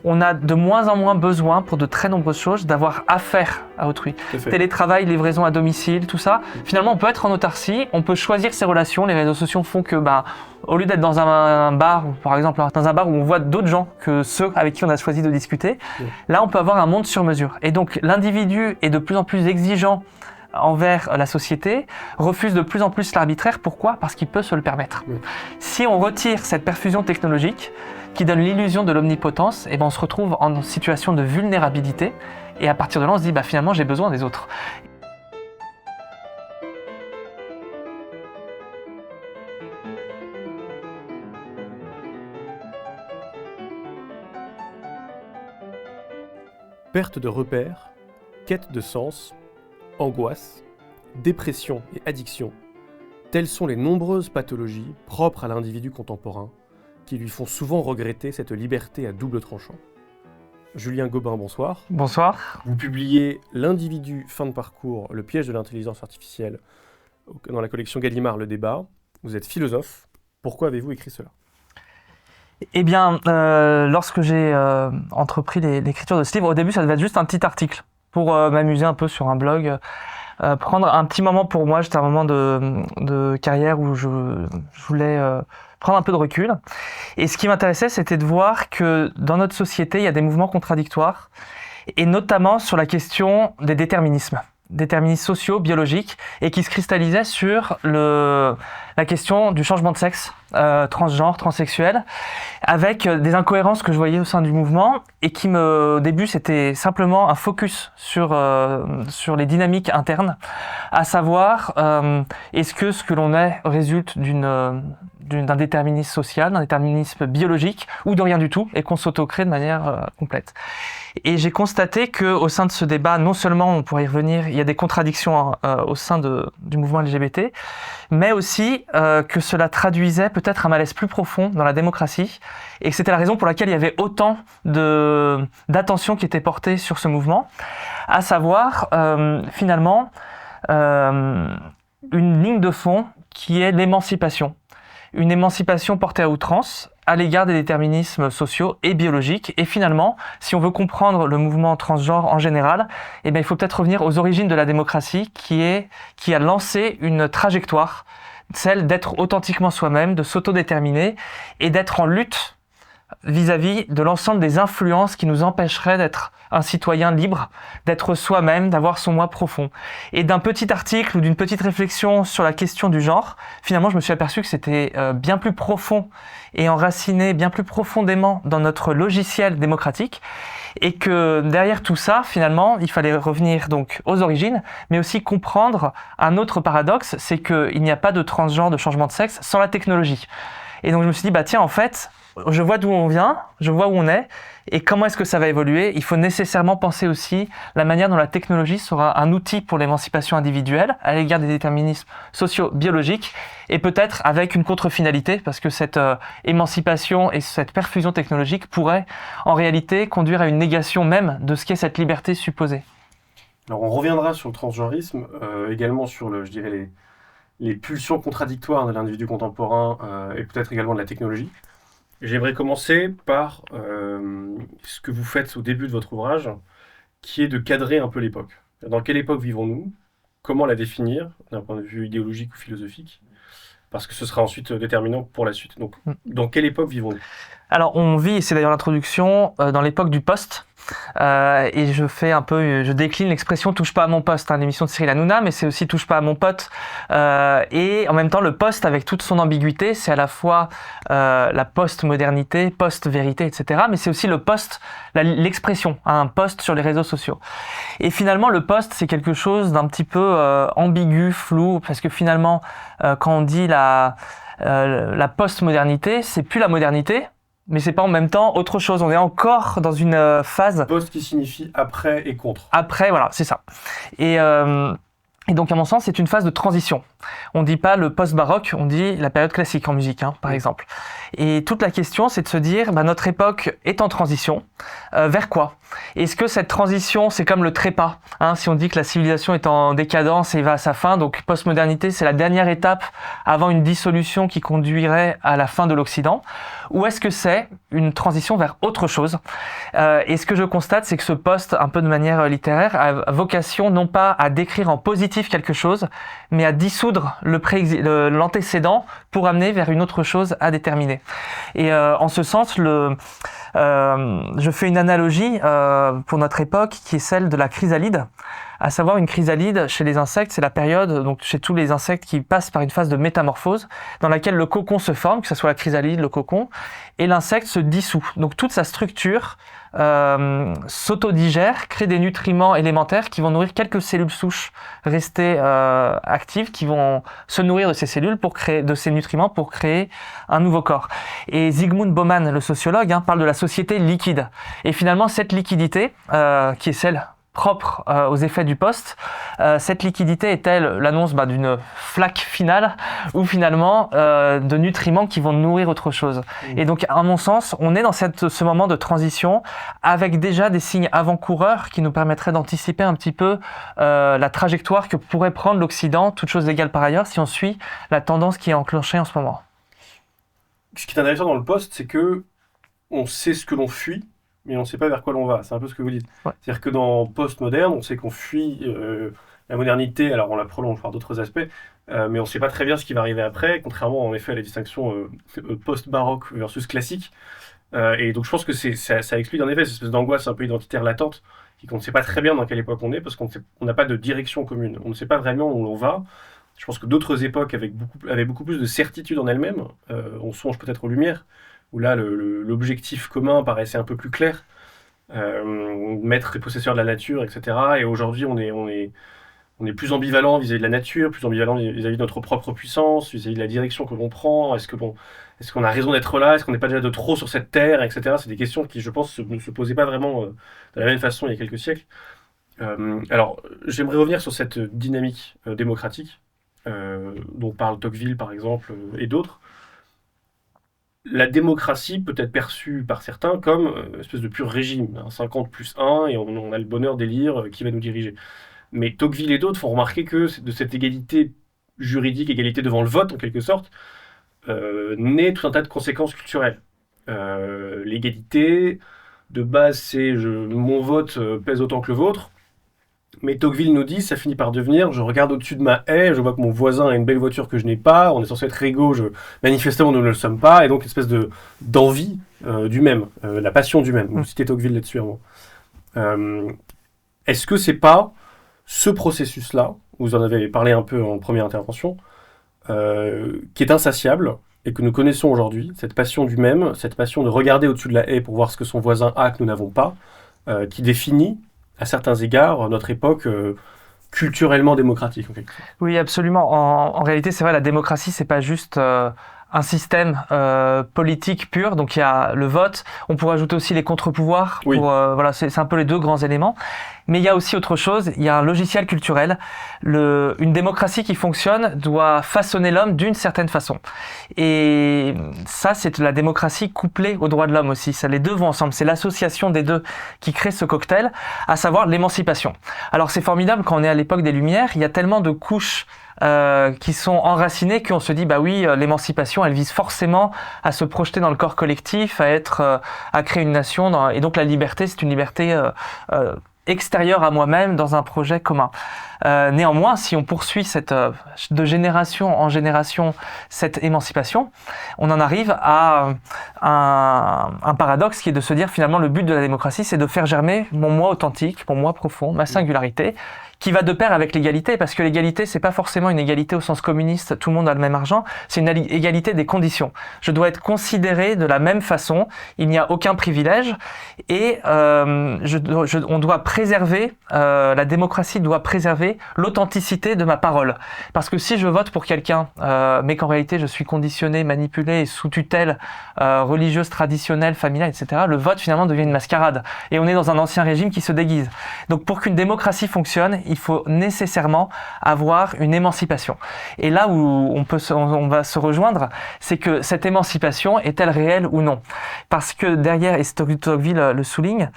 on a de moins en moins besoin, pour de très nombreuses choses, d'avoir affaire à autrui. Télétravail, livraison à domicile, tout ça. Finalement, on peut être en autarcie, on peut choisir ses relations. Les réseaux sociaux font que, au lieu d'être dans un bar, par exemple, dans un bar où on voit d'autres gens que ceux avec qui on a choisi de discuter, là, on peut avoir un monde sur mesure. Et donc, l'individu est de plus en plus exigeant envers la société, refuse de plus en plus l'arbitraire. Pourquoi ? Parce qu'il peut se le permettre. Si on retire cette perfusion technologique qui donne l'illusion de l'omnipotence, on se retrouve en situation de vulnérabilité et à partir de là, on se dit finalement, j'ai besoin des autres. Perte de repères, quête de sens, angoisse, dépression et addiction, telles sont les nombreuses pathologies propres à l'individu contemporain qui lui font souvent regretter cette liberté à double tranchant. Julien Gobin, bonsoir. Bonsoir. Vous publiez L'individu, fin de parcours, le piège de l'intelligence artificielle dans la collection Gallimard, Le Débat. Vous êtes philosophe. Pourquoi avez-vous écrit cela ? Lorsque j'ai entrepris l'écriture de ce livre, au début, ça devait être juste un petit article pour m'amuser un peu sur un blog, prendre un petit moment pour moi. J'étais à un moment de carrière où je voulais prendre un peu de recul. Et ce qui m'intéressait, c'était de voir que dans notre société, il y a des mouvements contradictoires, et notamment sur la question des déterminismes sociaux, biologiques, et qui se cristallisaient sur la question du changement de sexe, transgenre, transsexuel, avec des incohérences que je voyais au sein du mouvement, et qui au début, c'était simplement un focus sur les dynamiques internes, à savoir, est-ce que ce que l'on est résulte d'un déterminisme social, d'un déterminisme biologique, ou de rien du tout, et qu'on s'autocrée de manière complète. Et j'ai constaté qu'au sein de ce débat, non seulement, on pourrait y revenir, il y a des contradictions au sein du mouvement LGBT, mais aussi que cela traduisait peut-être un malaise plus profond dans la démocratie, et que c'était la raison pour laquelle il y avait autant d'attention qui était portée sur ce mouvement, à savoir, finalement, une ligne de fond qui est l'émancipation. Une émancipation portée à outrance à l'égard des déterminismes sociaux et biologiques. Et finalement, si on veut comprendre le mouvement transgenre en général, il faut peut-être revenir aux origines de la démocratie qui a lancé une trajectoire, celle d'être authentiquement soi-même, de s'autodéterminer et d'être en lutte vis-à-vis de l'ensemble des influences qui nous empêcheraient d'être un citoyen libre, d'être soi-même, d'avoir son moi profond. Et d'un petit article ou d'une petite réflexion sur la question du genre, finalement, je me suis aperçu que c'était bien plus profond et enraciné bien plus profondément dans notre logiciel démocratique, et que derrière tout ça, finalement, il fallait revenir donc aux origines, mais aussi comprendre un autre paradoxe, c'est qu'il n'y a pas de transgenre, de changement de sexe sans la technologie. Et donc je me suis dit, tiens, en fait, je vois d'où on vient, je vois où on est, et comment est-ce que ça va évoluer. Il faut nécessairement penser aussi la manière dont la technologie sera un outil pour l'émancipation individuelle à l'égard des déterminismes sociaux, biologiques, et peut-être avec une contre-finalité, parce que cette émancipation et cette perfusion technologique pourraient en réalité conduire à une négation même de ce qu'est cette liberté supposée. Alors on reviendra sur le transgenrisme, également sur les pulsions contradictoires de l'individu contemporain, et peut-être également de la technologie. J'aimerais commencer par ce que vous faites au début de votre ouvrage, qui est de cadrer un peu l'époque. Dans quelle époque vivons-nous ? Comment la définir d'un point de vue idéologique ou philosophique ? Parce que ce sera ensuite déterminant pour la suite. Donc, dans quelle époque vivons-nous ? Alors, on vit, et c'est d'ailleurs l'introduction, dans l'époque du post. Et je décline l'expression touche pas à mon poste, l'émission de Cyril Hanouna, mais c'est aussi touche pas à mon pote. Et en même temps, le post, avec toute son ambiguïté, c'est à la fois la post-modernité, post-vérité, etc. Mais c'est aussi le post, l'expression, un post sur les réseaux sociaux. Et finalement, le post, c'est quelque chose d'un petit peu ambigu, flou, parce que finalement, quand on dit la post-modernité, c'est plus la modernité, mais c'est pas en même temps autre chose. On est encore dans une phase... Post qui signifie après et contre. Après, voilà, c'est ça. Et donc, à mon sens, c'est une phase de transition. On dit pas le post-baroque, on dit la période classique en musique, par exemple. Et toute la question, c'est de se dire, notre époque est en transition. Vers quoi ? Est-ce que cette transition, c'est comme le trépas, si on dit que la civilisation est en décadence et va à sa fin, donc postmodernité, c'est la dernière étape avant une dissolution qui conduirait à la fin de l'Occident, ou est-ce que c'est une transition vers autre chose ? Et ce que je constate, c'est que ce poste, un peu de manière littéraire, a vocation non pas à décrire en positif quelque chose, mais à dissoudre l'antécédent pour amener vers une autre chose à déterminer. Et en ce sens, je fais une analogie pour notre époque qui est celle de la chrysalide. À savoir, une chrysalide chez les insectes, c'est la période, donc chez tous les insectes qui passent par une phase de métamorphose dans laquelle le cocon se forme, que ce soit la chrysalide, le cocon, et l'insecte se dissout. Donc toute sa structure s'autodigère, crée des nutriments élémentaires qui vont nourrir quelques cellules souches restées actives, qui vont se nourrir de ces cellules de ces nutriments pour créer un nouveau corps. Et Zygmunt Bauman, le sociologue, parle de la société liquide. Et finalement, cette liquidité, qui est celle propre aux effets du poste, cette liquidité est-elle l'annonce d'une flaque finale ou finalement de nutriments qui vont nourrir autre chose. Et donc, à mon sens, on est dans ce moment de transition avec déjà des signes avant-coureurs qui nous permettraient d'anticiper un petit peu la trajectoire que pourrait prendre l'Occident, toute chose égale par ailleurs, si on suit la tendance qui est enclenchée en ce moment. Ce qui est intéressant dans le poste, c'est que on sait ce que l'on fuit, mais on ne sait pas vers quoi l'on va. C'est un peu ce que vous dites. Ouais. C'est-à-dire que dans post-moderne, on sait qu'on fuit la modernité, alors on la prolonge par d'autres aspects, mais on ne sait pas très bien ce qui va arriver après, contrairement en effet à la distinction post-baroque versus classique. Et donc je pense que ça explique en effet cette espèce d'angoisse un peu identitaire latente, qu'on ne sait pas très bien dans quelle époque on est, parce qu'on n'a pas de direction commune. On ne sait pas vraiment où on va. Je pense que d'autres époques avaient beaucoup plus de certitude en elles-mêmes. On songe peut-être aux Lumières, où là l'objectif commun paraissait un peu plus clair, maître et possesseur de la nature, etc. Et aujourd'hui on est plus ambivalent vis-à-vis de la nature, plus ambivalent vis-à-vis de notre propre puissance, vis-à-vis de la direction que l'on prend. Est-ce qu'on a raison d'être là ? Est-ce qu'on n'est pas déjà de trop sur cette terre, etc. C'est des questions qui, je pense, ne se posaient pas vraiment de la même façon il y a quelques siècles. Alors, j'aimerais revenir sur cette dynamique démocratique dont parle Tocqueville, par exemple, et d'autres. La démocratie peut être perçue par certains comme une espèce de pur régime, 50 plus 1, et on a le bonheur d'élire qui va nous diriger. Mais Tocqueville et d'autres font remarquer que de cette égalité juridique, égalité devant le vote en quelque sorte, naît tout un tas de conséquences culturelles. L'égalité, de base, c'est mon vote pèse autant que le vôtre. Mais Tocqueville nous dit, ça finit par devenir, je regarde au-dessus de ma haie, je vois que mon voisin a une belle voiture que je n'ai pas, on est censé être égaux, manifestement nous ne le sommes pas, et donc une espèce d'envie du même, la passion du même. Vous citez Tocqueville là-dessus. Est-ce que c'est pas ce processus-là, vous en avez parlé un peu en première intervention, qui est insatiable, et que nous connaissons aujourd'hui, cette passion du même, cette passion de regarder au-dessus de la haie pour voir ce que son voisin a que nous n'avons pas, qui définit à certains égards, notre époque culturellement démocratique. En quelque sorte. Oui, absolument. En réalité, c'est vrai, la démocratie, c'est pas juste un système politique pur. Donc il y a le vote. On pourrait ajouter aussi les contre-pouvoirs. Oui. Voilà, c'est un peu les deux grands éléments. Mais il y a aussi autre chose. Il y a un logiciel culturel. Une démocratie qui fonctionne doit façonner l'homme d'une certaine façon. Et ça, c'est la démocratie couplée aux droits de l'homme aussi. Ça, les deux vont ensemble. C'est l'association des deux qui crée ce cocktail, à savoir l'émancipation. Alors c'est formidable quand on est à l'époque des Lumières. Il y a tellement de couches qui sont enracinées qu'on se dit bah oui, l'émancipation elle vise forcément à se projeter dans le corps collectif, à créer une nation et donc la liberté c'est une liberté extérieure à moi-même dans un projet commun. Néanmoins, si on poursuit de génération en génération cette émancipation, on en arrive à un paradoxe qui est de se dire finalement le but de la démocratie c'est de faire germer mon moi authentique, mon moi profond, ma singularité, qui va de pair avec l'égalité, parce que l'égalité, c'est pas forcément une égalité au sens communiste, tout le monde a le même argent, c'est une égalité des conditions. Je dois être considéré de la même façon, il n'y a aucun privilège, et on doit préserver, la démocratie doit préserver l'authenticité de ma parole. Parce que si je vote pour quelqu'un, mais qu'en réalité je suis conditionné, manipulé, sous tutelle religieuse, traditionnelle, familiale, etc., le vote finalement devient une mascarade. Et on est dans un ancien régime qui se déguise. Donc pour qu'une démocratie fonctionne, il faut nécessairement avoir une émancipation. Et là où on va se rejoindre, c'est que cette émancipation est-elle réelle ou non? Parce que derrière, et Tocqueville le souligne,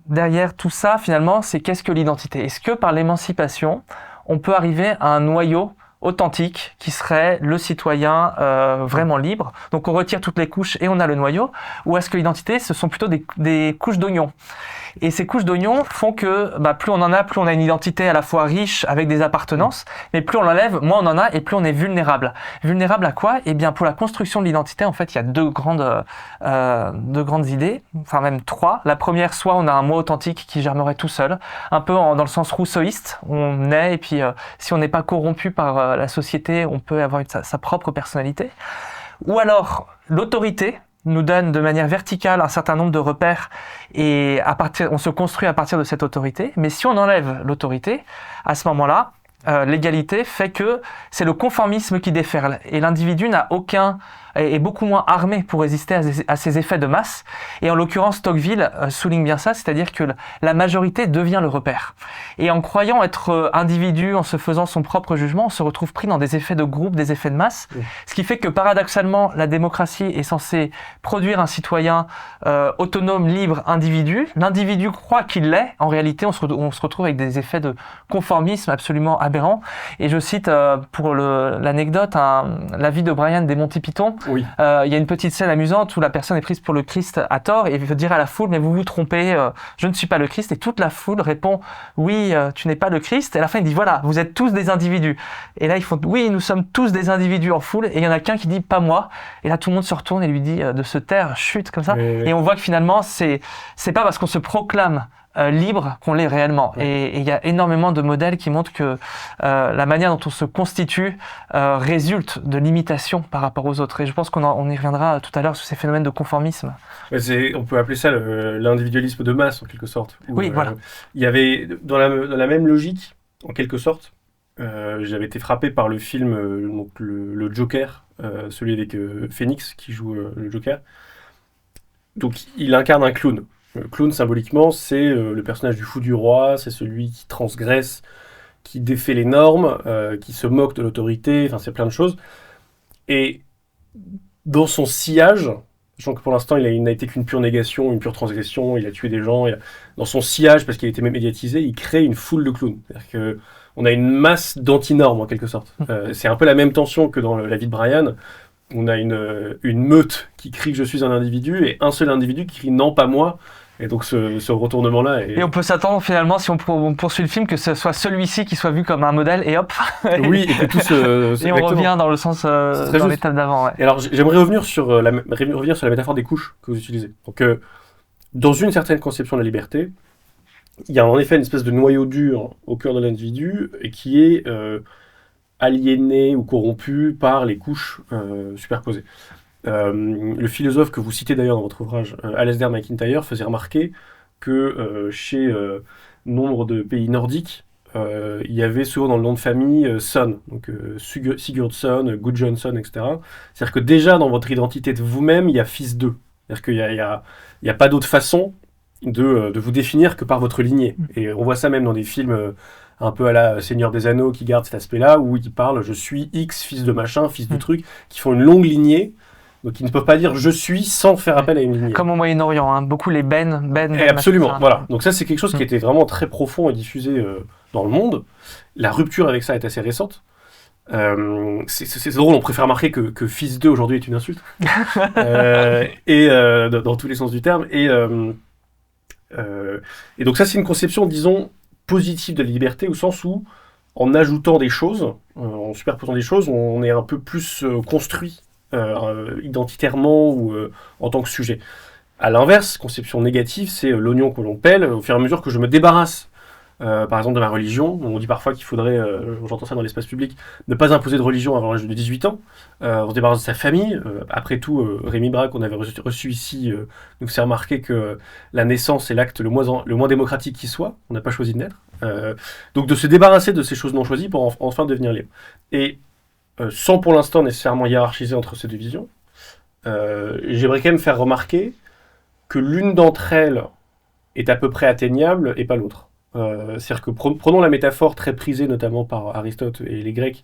derrière tout ça, finalement, c'est qu'est-ce que l'identité? Est-ce que par l'émancipation, on peut arriver à un noyau authentique qui serait le citoyen vraiment libre? Donc on retire toutes les couches et on a le noyau. Ou est-ce que l'identité, ce sont plutôt des couches d'oignons? Et ces couches d'oignons font que plus on en a, plus on a une identité à la fois riche avec des appartenances, mais plus on l'enlève, moins on en a et plus on est vulnérable. Vulnérable à quoi? Eh bien pour la construction de l'identité, en fait, il y a deux grandes idées, enfin même trois. La première, soit on a un moi authentique qui germerait tout seul, un peu dans le sens rousseauiste, on est et puis si on n'est pas corrompu par la société, on peut avoir sa propre personnalité. Ou alors l'autorité nous donne de manière verticale un certain nombre de repères et on se construit à partir de cette autorité. Mais si on enlève l'autorité, à ce moment-là, l'égalité fait que c'est le conformisme qui déferle et l'individu est beaucoup moins armé pour résister à ces effets de masse. Et en l'occurrence, Tocqueville souligne bien ça, c'est-à-dire que la majorité devient le repère. Et en croyant être individu, en se faisant son propre jugement, on se retrouve pris dans des effets de groupe, des effets de masse, ce qui fait que paradoxalement, la démocratie est censée produire un citoyen autonome, libre, individu. L'individu croit qu'il l'est. En réalité, on se retrouve avec des effets de conformisme absolument aberrants. Et je cite pour l'anecdote la vie de Brian des Monty Python. Oui. Il y a une petite scène amusante où la personne est prise pour le Christ à tort et veut dire à la foule, mais vous vous trompez, je ne suis pas le Christ. Et toute la foule répond, oui, tu n'es pas le Christ. Et à la fin, il dit, voilà, vous êtes tous des individus. Et là, ils font, oui, nous sommes tous des individus en foule. Et il y en a qu'un qui dit, pas moi. Et là, tout le monde se retourne et lui dit de se taire, chute, comme ça. Oui. Et on voit que finalement, c'est pas parce qu'on se proclame libre qu'on l'est réellement. Et il y a énormément de modèles qui montrent que la manière dont on se constitue résulte de l'imitation par rapport aux autres. Et je pense qu'on y reviendra tout à l'heure sur ces phénomènes de conformisme. On peut appeler ça l'individualisme de masse, en quelque sorte. Oui, voilà. Il y avait, dans la même logique, en quelque sorte, j'avais été frappé par le film, donc le Joker, celui avec Phoenix qui joue le Joker. Donc il incarne un clown. Le clown, symboliquement, c'est le personnage du fou du roi, c'est celui qui transgresse, qui défait les normes, qui se moque de l'autorité, enfin c'est plein de choses. Et dans son sillage, sachant que pour l'instant il n'a été qu'une pure négation, une pure transgression, il a tué des gens, dans son sillage, parce qu'il a été médiatisé, il crée une foule de clowns. C'est-à-dire qu'on a une masse d'antinormes en quelque sorte. C'est un peu la même tension que dans la vie de Brian. On a une meute qui crie que je suis un individu et un seul individu qui crie non pas moi. Et donc ce retournement-là est... Et on peut s'attendre finalement, si on poursuit le film, que ce soit celui-ci qui soit vu comme un modèle et hop. Oui, et que tout et on revient dans le sens dans l'étape d'avant. Ouais. Et alors j'aimerais revenir sur la métaphore des couches que vous utilisez. Donc dans une certaine conception de la liberté, il y a en effet une espèce de noyau dur au cœur de l'individu et qui est aliéné ou corrompu par les couches superposées. Le philosophe que vous citez d'ailleurs dans votre ouvrage, Alasdair MacIntyre, faisait remarquer que chez nombre de pays nordiques, il y avait souvent dans le nom de famille son, donc Sigurdsson, Gudjonsson, etc. C'est-à-dire que déjà dans votre identité de vous-même, il y a fils d'eux. C'est-à-dire qu'il y a pas d'autre façon de vous définir que par votre lignée. Et on voit ça même dans des films un peu à la Seigneur des Anneaux qui gardent cet aspect-là, où ils parlent « je suis X, fils de machin, fils de truc », qui font une longue lignée. Donc ils ne peuvent pas dire je suis sans faire appel à une lignée. Comme au Moyen-Orient, hein, beaucoup les Ben. Absolument, voilà. Donc ça c'est quelque chose qui était vraiment très profond et diffusé dans le monde. La rupture avec ça est assez récente. C'est drôle, on préfère remarquer que fils d'eux aujourd'hui est une insulte. Dans tous les sens du terme. Et donc ça c'est une conception, disons, positive de la liberté, au sens où en ajoutant des choses, en superposant des choses, on est un peu plus construit. Identitairement ou en tant que sujet. À l'inverse, conception négative, c'est l'oignon que l'on pèle au fur et à mesure que je me débarrasse, par exemple, de ma religion. On dit parfois qu'il faudrait, j'entends ça dans l'espace public, ne pas imposer de religion avant l'âge de 18 ans. On se débarrasse de sa famille. Après tout, Rémi Braque, qu'on avait reçu ici, nous fait remarquer que la naissance est l'acte le moins démocratique qui soit. On n'a pas choisi de naître. Donc de se débarrasser de ces choses non choisies pour enfin devenir libre. Et sans pour l'instant nécessairement hiérarchiser entre ces deux visions, j'aimerais quand même faire remarquer que l'une d'entre elles est à peu près atteignable et pas l'autre. C'est-à-dire que prenons la métaphore très prisée notamment par Aristote et les Grecs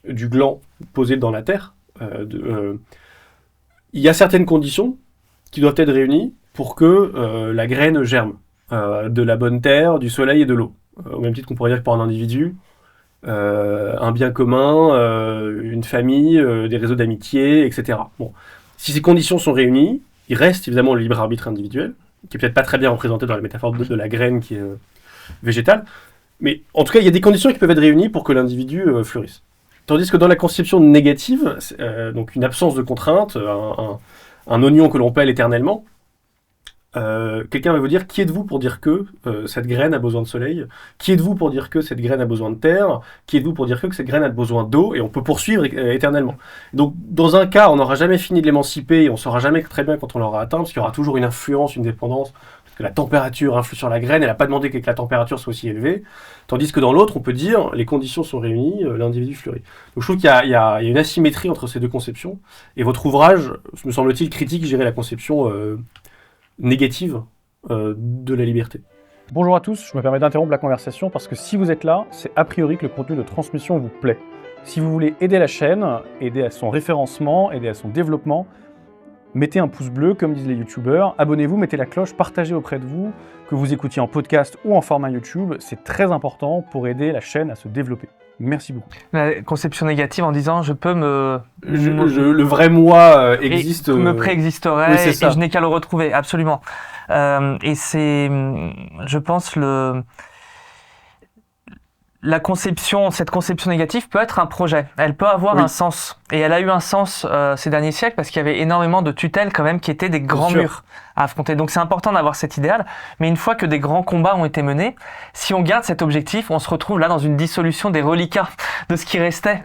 du gland posé dans la terre. Il y a certaines conditions qui doivent être réunies pour que la graine germe. De la bonne terre, du soleil et de l'eau. Au même titre qu'on pourrait dire que pour un individu, un bien commun, une famille, des réseaux d'amitié, etc. Bon. Si ces conditions sont réunies, il reste évidemment le libre arbitre individuel, qui est peut-être pas très bien représenté dans la métaphore de la graine qui est végétale, mais en tout cas, il y a des conditions qui peuvent être réunies pour que l'individu fleurisse. Tandis que dans la conception négative, donc une absence de contrainte, un oignon que l'on pèle éternellement, quelqu'un va vous dire qui êtes-vous pour dire que cette graine a besoin de soleil, qui êtes-vous pour dire que cette graine a besoin de terre, qui êtes-vous pour dire que cette graine a besoin d'eau, et on peut poursuivre éternellement. Donc dans un cas, on n'aura jamais fini de l'émanciper, et on ne saura jamais très bien quand on l'aura atteint, parce qu'il y aura toujours une influence, une dépendance, parce que la température influe sur la graine, elle n'a pas demandé que la température soit aussi élevée, tandis que dans l'autre, on peut dire les conditions sont réunies, l'individu fleurit. Donc je trouve qu'il y a une asymétrie entre ces deux conceptions, et votre ouvrage, me semble-t-il, critique, je dirais, la conception négative de la liberté. Bonjour à tous, je me permets d'interrompre la conversation parce que si vous êtes là, c'est a priori que le contenu de transmission vous plaît. Si vous voulez aider la chaîne, aider à son référencement, aider à son développement, mettez un pouce bleu comme disent les youtubeurs, abonnez-vous, mettez la cloche, partagez auprès de vous, que vous écoutiez en podcast ou en format YouTube, c'est très important pour aider la chaîne à se développer. Merci beaucoup. La conception négative en disant je peux le vrai moi existe. Me préexisterait oui, et je n'ai qu'à le retrouver, absolument. Et c'est, je pense, cette conception négative peut être un projet. Elle peut avoir un sens. Et elle a eu un sens ces derniers siècles parce qu'il y avait énormément de tutelles quand même qui étaient des grands murs à affronter. Donc c'est important d'avoir cet idéal. Mais une fois que des grands combats ont été menés, si on garde cet objectif, on se retrouve là dans une dissolution des reliquats de ce qui restait.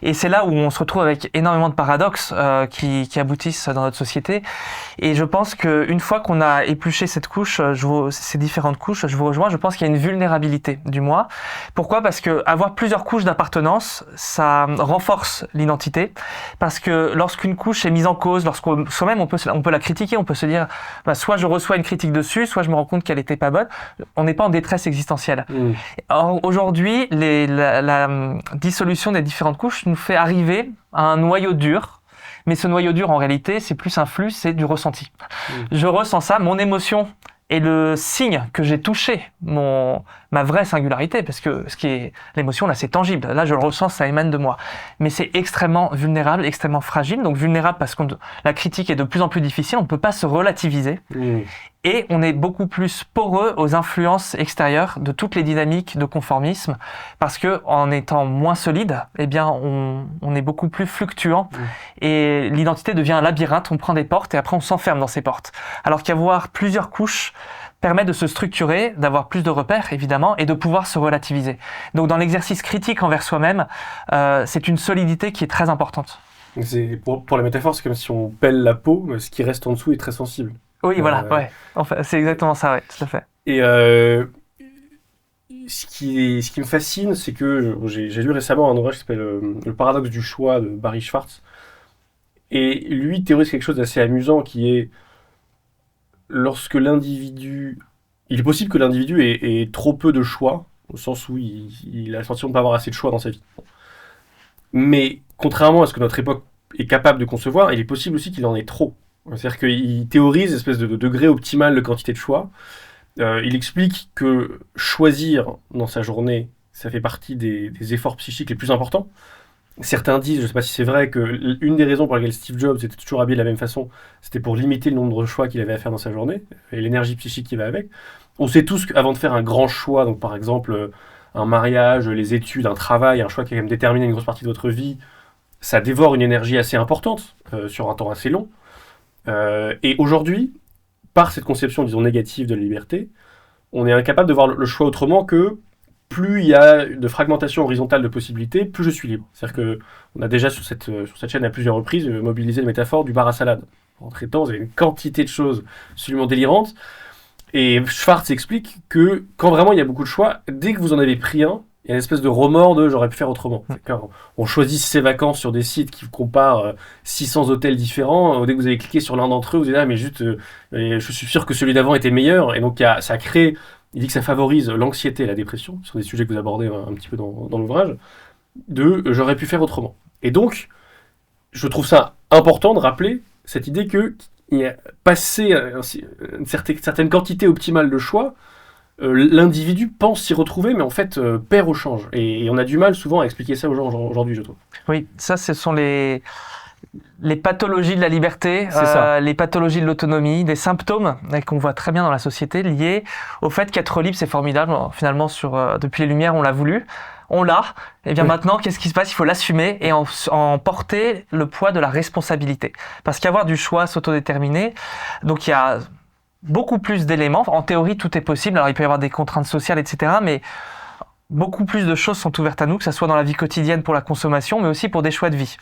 Et c'est là où on se retrouve avec énormément de paradoxes qui aboutissent dans notre société. Et je pense qu'une fois qu'on a épluché cette couche, ces différentes couches, je vous rejoins, je pense qu'il y a une vulnérabilité du moi. Pourquoi ? Parce que avoir plusieurs couches d'appartenance, ça renforce l'identité. Parce que lorsqu'une couche est mise en cause, lorsqu'on soi-même on peut la critiquer, on peut se dire soit je reçois une critique dessus, soit je me rends compte qu'elle n'était pas bonne. On n'est pas en détresse existentielle. Or, aujourd'hui, la dissolution des différentes couches nous fait arriver à un noyau dur. Mais ce noyau dur, en réalité, c'est plus un flux, c'est du ressenti. Je ressens ça, mon émotion est le signe que j'ai touché ma vraie singularité, parce que l'émotion, là, c'est tangible. Là, je le ressens, ça émane de moi. Mais c'est extrêmement vulnérable, extrêmement fragile. Donc vulnérable parce que la critique est de plus en plus difficile, on ne peut pas se relativiser. Et on est beaucoup plus poreux aux influences extérieures de toutes les dynamiques de conformisme, parce que en étant moins solide, eh bien, on est beaucoup plus fluctuant, et l'identité devient un labyrinthe, on prend des portes et après on s'enferme dans ces portes. Alors qu'avoir plusieurs couches permet de se structurer, d'avoir plus de repères, évidemment, et de pouvoir se relativiser. Donc dans l'exercice critique envers soi-même, c'est une solidité qui est très importante. Pour la métaphore, c'est comme si on pèle la peau, ce qui reste en dessous est très sensible. Oui, voilà, ouais. Enfin, c'est exactement ça, ouais, tout à fait. Et ce qui me fascine, c'est que j'ai lu récemment un ouvrage qui s'appelle Le paradoxe du choix de Barry Schwartz. Et lui théorise quelque chose d'assez amusant qui est lorsque l'individu... Il est possible que l'individu ait trop peu de choix, au sens où il a le sentiment de ne pas avoir assez de choix dans sa vie. Mais contrairement à ce que notre époque est capable de concevoir, il est possible aussi qu'il en ait trop. C'est-à-dire qu'il théorise une espèce de degré optimal de quantité de choix. Il explique que choisir dans sa journée, ça fait partie des efforts psychiques les plus importants. Certains disent, je ne sais pas si c'est vrai, qu'une des raisons pour lesquelles Steve Jobs était toujours habillé de la même façon, c'était pour limiter le nombre de choix qu'il avait à faire dans sa journée, et l'énergie psychique qui va avec. On sait tous qu'avant de faire un grand choix, donc par exemple un mariage, les études, un travail, un choix qui va même déterminer une grosse partie de votre vie, ça dévore une énergie assez importante sur un temps assez long. Et aujourd'hui, par cette conception, disons, négative de la liberté, on est incapable de voir le choix autrement que plus il y a de fragmentation horizontale de possibilités, plus je suis libre. C'est-à-dire qu'on a déjà sur cette chaîne à plusieurs reprises mobilisé la métaphore du bar à salade. En traitant, vous avez une quantité de choses absolument délirantes. Et Schwartz explique que quand vraiment il y a beaucoup de choix, dès que vous en avez pris un, il y a une espèce de remords de j'aurais pu faire autrement. C'est quand on choisit ses vacances sur des sites qui comparent 600 hôtels différents. Dès que vous avez cliqué sur l'un d'entre eux, vous dites mais juste, je suis sûr que celui d'avant était meilleur. Et donc ça crée, il dit que ça favorise l'anxiété et la dépression. Ce sont des sujets que vous abordez un petit peu dans l'ouvrage. J'aurais pu faire autrement. Et donc, je trouve ça important de rappeler cette idée que passer une certaine quantité optimale de choix, l'individu pense s'y retrouver, mais en fait perd au change. Et on a du mal souvent à expliquer ça aux gens aujourd'hui, je trouve. Oui, ça, ce sont les pathologies de la liberté, les pathologies de l'autonomie, des symptômes qu'on voit très bien dans la société liés au fait qu'être libre, c'est formidable. Finalement, depuis les Lumières, on l'a voulu. On l'a, et bien maintenant, qu'est-ce qui se passe? Il faut l'assumer et en porter le poids de la responsabilité. Parce qu'avoir du choix, s'autodéterminer, donc il y a beaucoup plus d'éléments. En théorie, tout est possible. Alors, il peut y avoir des contraintes sociales, etc. Mais beaucoup plus de choses sont ouvertes à nous, que ce soit dans la vie quotidienne pour la consommation, mais aussi pour des choix de vie.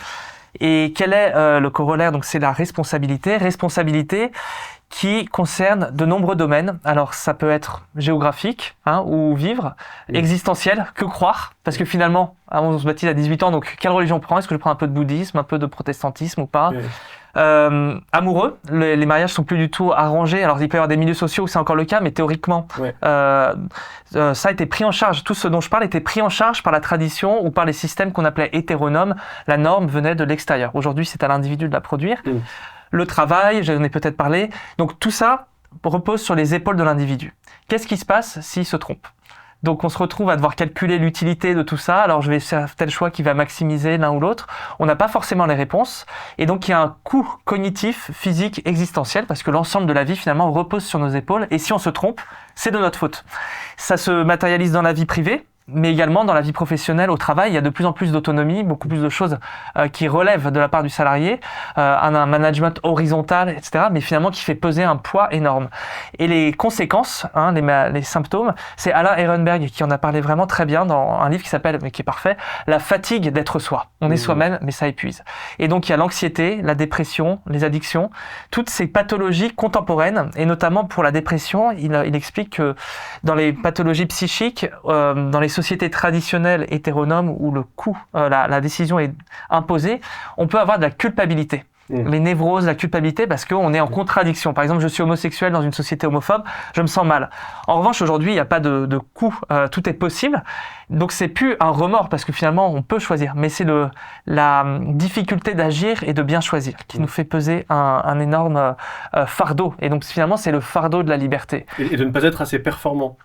Et quel est le corollaire? Donc, c'est la responsabilité. Responsabilité qui concerne de nombreux domaines. Alors, ça peut être géographique, ou vivre, existentiel, que croire. Parce que finalement, on se baptise à 18 ans, donc quelle religion prend? Est-ce que je prends un peu de bouddhisme, un peu de protestantisme ou pas? Amoureux, les mariages sont plus du tout arrangés. Alors il peut y avoir des milieux sociaux où c'est encore le cas, mais théoriquement, ça a été pris en charge. Tout ce dont je parle était pris en charge par la tradition ou par les systèmes qu'on appelait hétéronomes. La norme venait de l'extérieur. Aujourd'hui, c'est à l'individu de la produire. Le travail, j'en ai peut-être parlé. Donc tout ça repose sur les épaules de l'individu. Qu'est-ce qui se passe s'il se trompe? Donc on se retrouve à devoir calculer l'utilité de tout ça. Alors je vais faire tel choix qui va maximiser l'un ou l'autre. On n'a pas forcément les réponses. Et donc il y a un coût cognitif, physique, existentiel, parce que l'ensemble de la vie finalement repose sur nos épaules. Et si on se trompe, c'est de notre faute. Ça se matérialise dans la vie privée, mais également dans la vie professionnelle, au travail. Il y a de plus en plus d'autonomie, beaucoup plus de choses qui relèvent de la part du salarié, un management horizontal, etc., mais finalement qui fait peser un poids énorme. Et les conséquences, les symptômes, c'est Alain Ehrenberg qui en a parlé vraiment très bien dans un livre qui s'appelle, mais qui est parfait, La fatigue d'être soi. On est soi-même, mais ça épuise. Et donc il y a l'anxiété, la dépression, les addictions, toutes ces pathologies contemporaines, et notamment pour la dépression, il explique que dans les pathologies psychiques, dans les sociétés traditionnelles hétéronomes où le coût, la décision est imposée, on peut avoir de la culpabilité. Les névroses, la culpabilité, parce qu'on est en contradiction. Par exemple, je suis homosexuel dans une société homophobe, je me sens mal. En revanche, aujourd'hui, il n'y a pas de coût, tout est possible. Donc, c'est plus un remords, parce que finalement, on peut choisir. Mais c'est la difficulté d'agir et de bien choisir qui nous fait peser un énorme fardeau. Et donc, finalement, c'est le fardeau de la liberté. Et de ne pas être assez performant.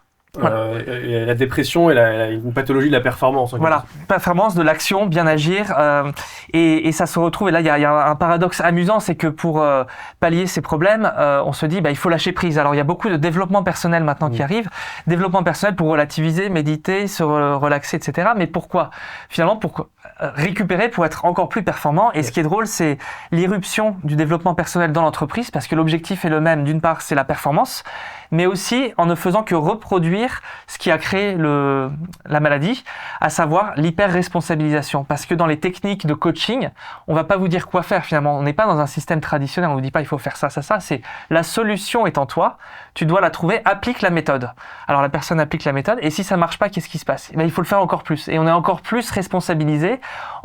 La dépression et une pathologie de la performance. Voilà, performance de l'action, bien agir, et ça se retrouve. Et là, il y a un paradoxe amusant, c'est que pour pallier ces problèmes, on se dit, il faut lâcher prise. Alors, il y a beaucoup de développement personnel maintenant qui arrive, développement personnel pour relativiser, méditer, se relaxer, etc. Mais pourquoi? Finalement, pour récupérer, pour être encore plus performant. Et ce qui est drôle, c'est l'irruption du développement personnel dans l'entreprise, parce que l'objectif est le même. D'une part, c'est la performance, mais aussi en ne faisant que reproduire ce qui a créé la maladie, à savoir l'hyper-responsabilisation. Parce que dans les techniques de coaching, on va pas vous dire quoi faire finalement. On n'est pas dans un système traditionnel, on vous dit pas il faut faire ça, ça, ça. C'est la solution est en toi, tu dois la trouver, applique la méthode. Alors la personne applique la méthode, et si ça marche pas, qu'est-ce qui se passe? Il faut le faire encore plus. Et on est encore plus responsabilisé.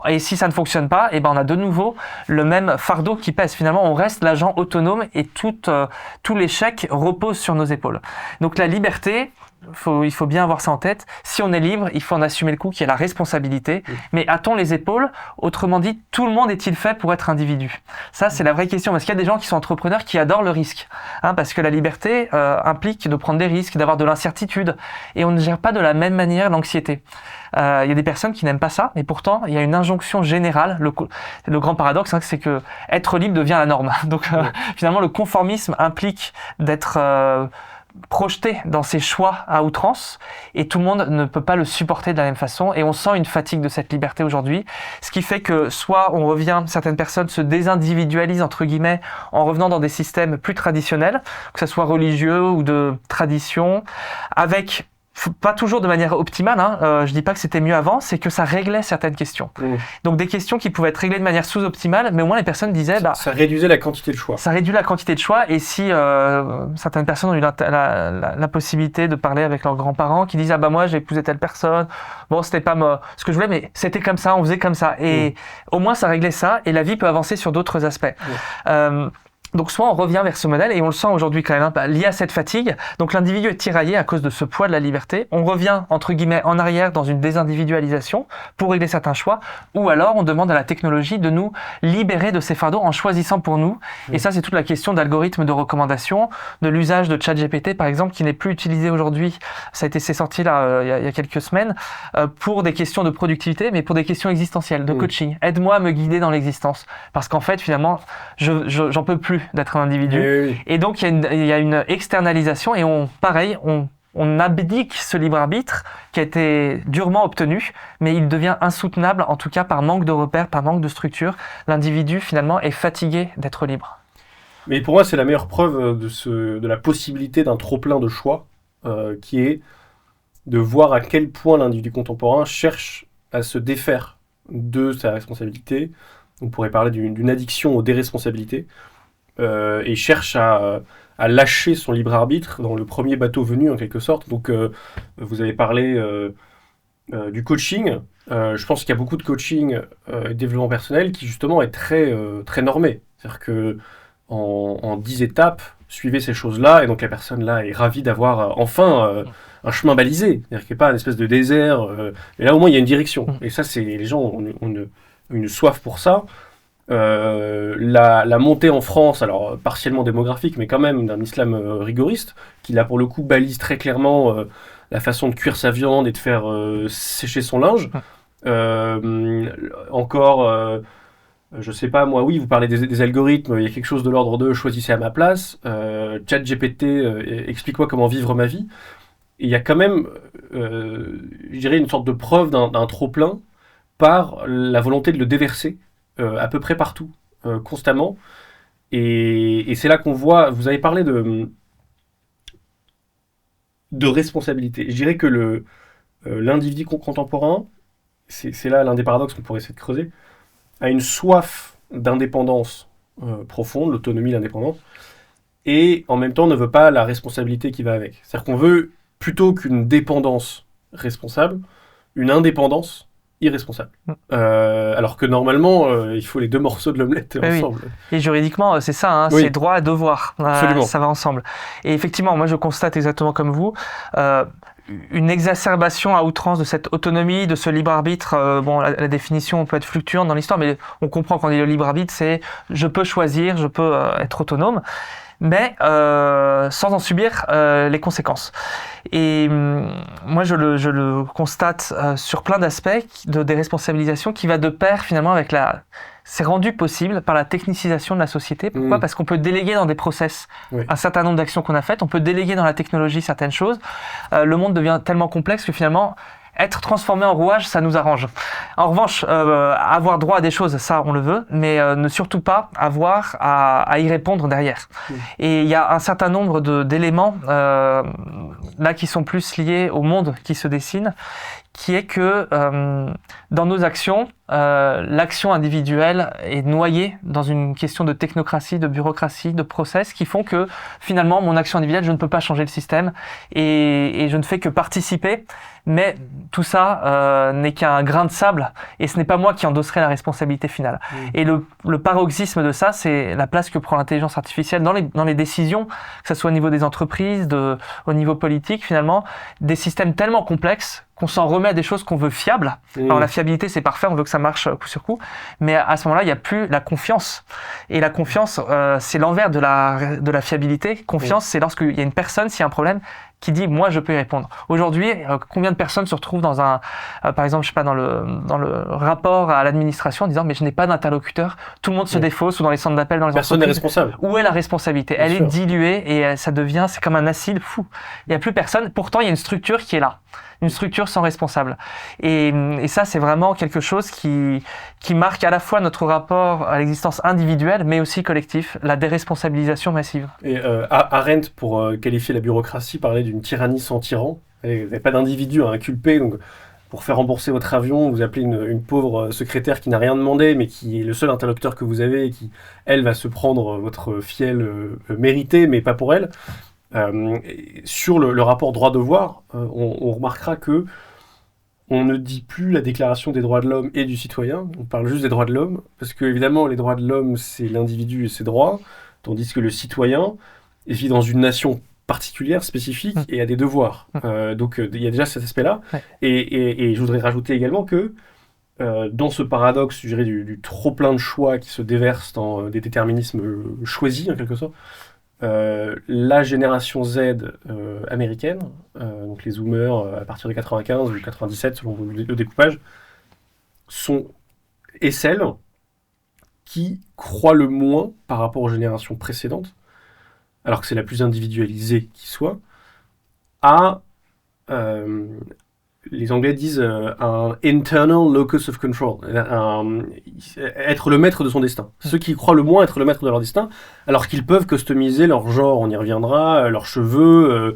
Et si ça ne fonctionne pas, on a de nouveau le même fardeau qui pèse. Finalement, on reste l'agent autonome et tout l'échec repose sur nos épaules. Donc la liberté, il faut bien avoir ça en tête. Si on est libre, il faut en assumer le coût qui est la responsabilité. Mais a-t-on les épaules? Autrement dit, tout le monde est-il fait pour être individu? Ça, c'est la vraie question. Parce qu'il y a des gens qui sont entrepreneurs qui adorent le risque. Parce que la liberté implique de prendre des risques, d'avoir de l'incertitude. Et on ne gère pas de la même manière l'anxiété. Il y a des personnes qui n'aiment pas ça, mais pourtant, il y a une injonction générale. Le grand paradoxe, c'est que être libre devient la norme. Donc, finalement, le conformisme implique d'être projeté dans ses choix à outrance, et tout le monde ne peut pas le supporter de la même façon, et on sent une fatigue de cette liberté aujourd'hui, ce qui fait que soit certaines personnes se désindividualisent entre guillemets en revenant dans des systèmes plus traditionnels, que ce soit religieux ou de tradition, avec pas toujours de manière optimale, je dis pas que c'était mieux avant, c'est que ça réglait certaines questions. Donc des questions qui pouvaient être réglées de manière sous-optimale, mais au moins les personnes disaient... Ça réduisait la quantité de choix. Ça réduit la quantité de choix, et si certaines personnes ont eu la possibilité de parler avec leurs grands-parents, qui disent « Ah bah moi j'ai épousé telle personne, bon c'était pas ce que je voulais, mais c'était comme ça, on faisait comme ça ». Et au moins ça réglait ça, et la vie peut avancer sur d'autres aspects. Donc soit on revient vers ce modèle, et on le sent aujourd'hui quand même, lié à cette fatigue. Donc l'individu est tiraillé à cause de ce poids de la liberté. On revient, entre guillemets, en arrière dans une désindividualisation pour régler certains choix. Ou alors on demande à la technologie de nous libérer de ces fardeaux en choisissant pour nous. Et ça, c'est toute la question d'algorithmes de recommandation, de l'usage de ChatGPT, par exemple, qui n'est plus utilisé aujourd'hui. C'est sorti là, il y a quelques semaines, pour des questions de productivité, mais pour des questions existentielles, de coaching. Aide-moi à me guider dans l'existence. Parce qu'en fait, finalement, j'en peux plus d'être un individu. Et donc, il y a une externalisation et on abdique ce libre arbitre qui a été durement obtenu, mais il devient insoutenable, en tout cas par manque de repères, par manque de structure. L'individu, finalement, est fatigué d'être libre. Mais pour moi, c'est la meilleure preuve de la possibilité d'un trop-plein de choix, qui est de voir à quel point l'individu contemporain cherche à se défaire de sa responsabilité. On pourrait parler d'une addiction aux déresponsabilités. Et cherche à lâcher son libre arbitre dans le premier bateau venu en quelque sorte. Donc vous avez parlé du coaching. Je pense qu'il y a beaucoup de coaching et développement personnel qui justement est très normé. C'est-à-dire que en 10 étapes, suivez ces choses-là, et donc la personne là est ravie d'avoir enfin un chemin balisé. C'est-à-dire qu'il n'y a pas une espèce de désert, mais là au moins il y a une direction. Et ça, les gens ont une soif pour ça. La montée en France, alors partiellement démographique, mais quand même d'un islam rigoriste, qui là pour le coup balise très clairement la façon de cuire sa viande et de faire sécher son linge. Je sais pas moi, oui, vous parlez des algorithmes, il y a quelque chose de l'ordre de choisissez à ma place, ChatGPT, explique-moi comment vivre ma vie. Et il y a quand même, je dirais, une sorte de preuve d'un trop-plein par la volonté de le déverser. À peu près partout, constamment. Et c'est là qu'on voit, vous avez parlé de responsabilité. Je dirais que l'individu contemporain, c'est là l'un des paradoxes qu'on pourrait essayer de creuser, a une soif d'indépendance profonde, l'autonomie, l'indépendance, et en même temps ne veut pas la responsabilité qui va avec. C'est-à-dire qu'on veut, plutôt qu'une dépendance responsable, une indépendance irresponsable. Alors que normalement, il faut les deux morceaux de l'omelette ensemble. Oui. Et juridiquement, c'est ça, c'est droit et devoir. Ça va ensemble. Et effectivement, moi je constate exactement comme vous, une exacerbation à outrance de cette autonomie, de ce libre arbitre. La définition peut être fluctuante dans l'histoire, mais on comprend quand on dit le libre arbitre, c'est je peux choisir, je peux être autonome, mais sans en subir les conséquences. Et moi, je le constate sur plein d'aspects de déresponsabilisation qui va de pair finalement avec c'est rendu possible par la technicisation de la société. Pourquoi ? Parce qu'on peut déléguer dans des process un certain nombre d'actions qu'on a faites, on peut déléguer dans la technologie certaines choses. Le monde devient tellement complexe que finalement, être transformé en rouage, ça nous arrange. En revanche, avoir droit à des choses, ça, on le veut, mais ne surtout pas avoir à y répondre derrière. Et il y a un certain nombre d'éléments là qui sont plus liés au monde qui se dessine, qui est que dans nos actions, l'action individuelle est noyée dans une question de technocratie, de bureaucratie, de process qui font que finalement mon action individuelle, je ne peux pas changer le système et je ne fais que participer. Mais tout ça n'est qu'un grain de sable et ce n'est pas moi qui endosserai la responsabilité finale. Et le paroxysme de ça, c'est la place que prend l'intelligence artificielle dans les décisions, que ce soit au niveau des entreprises, au niveau politique finalement, des systèmes tellement complexes qu'on s'en remet à des choses qu'on veut fiables. Alors la fiabilité, c'est parfait, on veut que ça marche coup sur coup, mais à ce moment-là, il n'y a plus la confiance. Et la confiance, c'est l'envers de la fiabilité. Confiance, c'est lorsqu'il y a une personne, s'il y a un problème, qui dit moi je peux y répondre. Aujourd'hui, combien de personnes se retrouvent dans par exemple, je sais pas, dans le rapport à l'administration en disant mais je n'ai pas d'interlocuteur, tout le monde se défausse, ou dans les centres d'appel, dans les personne n'est responsable. Où est la responsabilité ? Elle est diluée et c'est comme un acide fou. Il n'y a plus personne. Pourtant, il y a une structure qui est là. une structure sans responsable. Et ça, c'est vraiment quelque chose qui marque à la fois notre rapport à l'existence individuelle, mais aussi collectif, la déresponsabilisation massive. Et Arendt, pour qualifier la bureaucratie, parlait d'une tyrannie sans tyran. Vous n'avez pas d'individu à inculper, donc pour faire rembourser votre avion, vous appelez une pauvre secrétaire qui n'a rien demandé, mais qui est le seul interlocuteur que vous avez et qui, elle, va se prendre votre fiel mérité, mais pas pour elle. Sur le rapport droit-devoir, on remarquera que on ne dit plus la déclaration des droits de l'homme et du citoyen, on parle juste des droits de l'homme, parce que évidemment les droits de l'homme c'est l'individu et ses droits, tandis que le citoyen vit dans une nation particulière, spécifique, et a des devoirs. Donc il y a déjà cet aspect-là, Ouais. Et je voudrais rajouter également que dans ce paradoxe, je dirais, du trop plein de choix qui se déversent dans des déterminismes choisis en quelque sorte, la génération Z américaine, donc les zoomers à partir de 95 ou 97 selon le découpage, sont et celles qui croient le moins par rapport aux générations précédentes, alors que c'est la plus individualisée qui soit, à les Anglais disent un internal locus of control, être le maître de son destin. Ceux qui croient le moins être le maître de leur destin, alors qu'ils peuvent customiser leur genre, on y reviendra, leurs cheveux,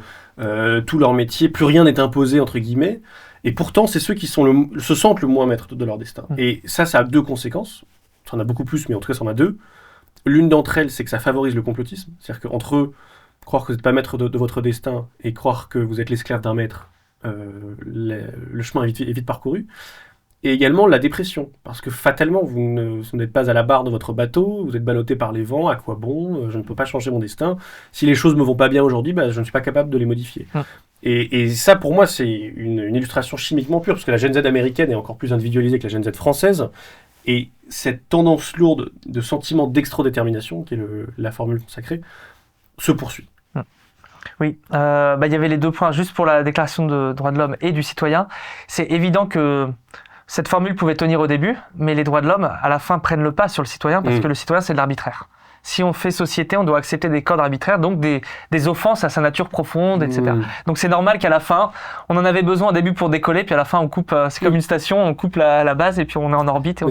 tout leur métier, plus rien n'est imposé entre guillemets. Et pourtant, c'est ceux qui se sentent le moins maître de leur destin. Et ça a deux conséquences. Ça en a beaucoup plus, mais en tout cas, ça en a deux. L'une d'entre elles, c'est que ça favorise le complotisme. C'est-à-dire qu'entre eux, croire que vous n'êtes pas maître de votre destin et croire que vous êtes l'esclave d'un maître, le chemin est vite parcouru. Et également la dépression, parce que fatalement, vous n'êtes pas à la barre de votre bateau, vous êtes ballotté par les vents, à quoi bon, je ne peux pas changer mon destin. Si les choses ne me vont pas bien aujourd'hui, je ne suis pas capable de les modifier. Et ça, pour moi, c'est une illustration chimiquement pure, parce que la Gen Z américaine est encore plus individualisée que la Gen Z française. Et cette tendance lourde de sentiment d'extradétermination, qui est la formule consacrée, se poursuit. Oui, il y avait les deux points, juste pour la déclaration de droits de l'homme et du citoyen. C'est évident que cette formule pouvait tenir au début, mais les droits de l'homme, à la fin, prennent le pas sur le citoyen, parce que le citoyen, c'est de l'arbitraire. Si on fait société, on doit accepter des codes arbitraires, donc des offenses à sa nature profonde, etc. Donc c'est normal qu'à la fin, on en avait besoin au début pour décoller, puis à la fin, on coupe, c'est comme une station, on coupe la base, et puis on est en orbite.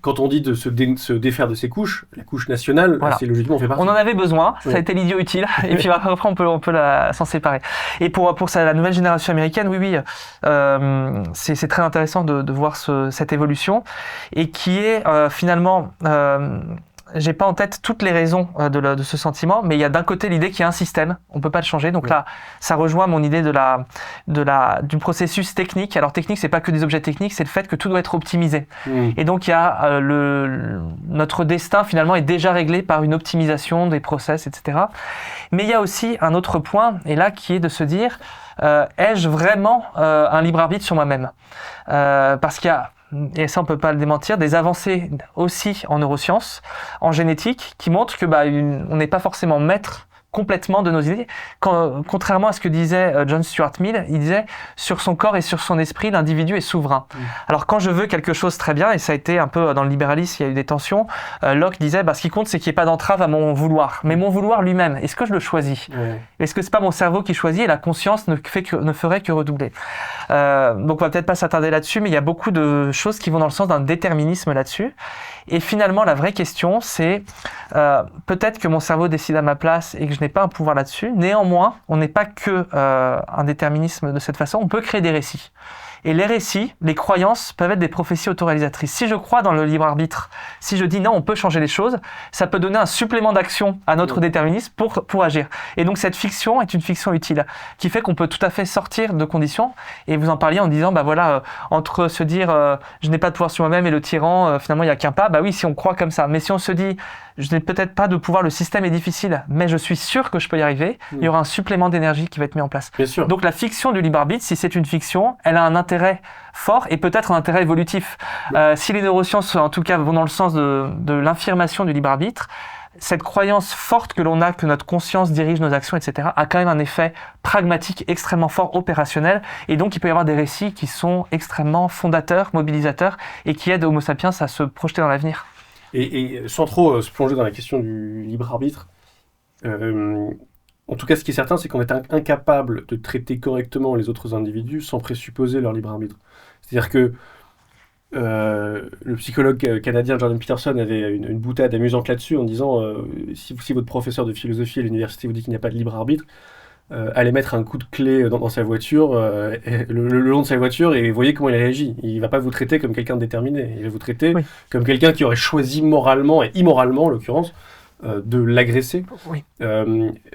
Quand on dit de se défaire de ses couches, la couche nationale, c'est logiquement on fait partie. On en avait besoin, ça a été l'idiot utile, et puis après on peut s'en séparer. Et pour la nouvelle génération américaine, oui, c'est très intéressant de voir cette évolution, et qui est finalement, j'ai pas en tête toutes les raisons de ce sentiment, mais il y a d'un côté l'idée qu'il y a un système, on peut pas le changer. Donc là, ça rejoint mon idée du processus technique. Alors technique, c'est pas que des objets techniques, c'est le fait que tout doit être optimisé. Et donc il y a notre destin finalement est déjà réglé par une optimisation des process, etc. Mais il y a aussi un autre point, et là qui est de se dire, ai-je vraiment un libre arbitre sur moi-même ? Parce qu'il y a, et ça on peut pas le démentir, des avancées aussi en neurosciences, en génétique, qui montrent que on n'est pas forcément maître complètement de nos idées. Contrairement à ce que disait John Stuart Mill, il disait sur son corps et sur son esprit, l'individu est souverain. Alors quand je veux quelque chose très bien, et ça a été un peu dans le libéralisme, il y a eu des tensions, Locke disait ce qui compte c'est qu'il n'y ait pas d'entrave à mon vouloir. Mais mon vouloir lui-même, est-ce que je le choisis ? Est-ce que c'est pas mon cerveau qui choisit et la conscience ne ferait que redoubler ? Donc on va peut-être pas s'attarder là-dessus, mais il y a beaucoup de choses qui vont dans le sens d'un déterminisme là-dessus. Et finalement, la vraie question, c'est peut-être que mon cerveau décide à ma place et que je n'ai pas un pouvoir là-dessus. Néanmoins, on n'est pas que un déterminisme de cette façon. On peut créer des récits. Et les récits, les croyances peuvent être des prophéties autoréalisatrices. Si je crois dans le libre arbitre, si je dis non, on peut changer les choses, ça peut donner un supplément d'action à notre déterminisme pour agir. Et donc cette fiction est une fiction utile, qui fait qu'on peut tout à fait sortir de conditions. Et vous en parliez en disant, entre se dire je n'ai pas de pouvoir sur moi-même et le tyran, finalement il n'y a qu'un pas, oui, si on croit comme ça. Mais si on se dit, je n'ai peut-être pas de pouvoir, le système est difficile, mais je suis sûr que je peux y arriver, il y aura un supplément d'énergie qui va être mis en place. Bien sûr. Donc la fiction du libre arbitre, si c'est une fiction, elle a un intérêt fort et peut-être un intérêt évolutif. Si les neurosciences, en tout cas, vont dans le sens de l'affirmation du libre arbitre, cette croyance forte que l'on a, que notre conscience dirige nos actions, etc., a quand même un effet pragmatique extrêmement fort, opérationnel, et donc il peut y avoir des récits qui sont extrêmement fondateurs, mobilisateurs, et qui aident Homo sapiens à se projeter dans l'avenir. Et sans trop se plonger dans la question du libre arbitre, En tout cas, ce qui est certain, c'est qu'on est incapable de traiter correctement les autres individus sans présupposer leur libre arbitre. C'est-à-dire que le psychologue canadien Jordan Peterson avait une boutade amusante là-dessus en disant si votre professeur de philosophie à l'université vous dit qu'il n'y a pas de libre arbitre, allez mettre un coup de clé dans sa voiture, le long de sa voiture, et voyez comment il réagit. Il ne va pas vous traiter comme quelqu'un de déterminé, il va vous traiter comme quelqu'un qui aurait choisi moralement et immoralement, en l'occurrence, de l'agresser. Oui.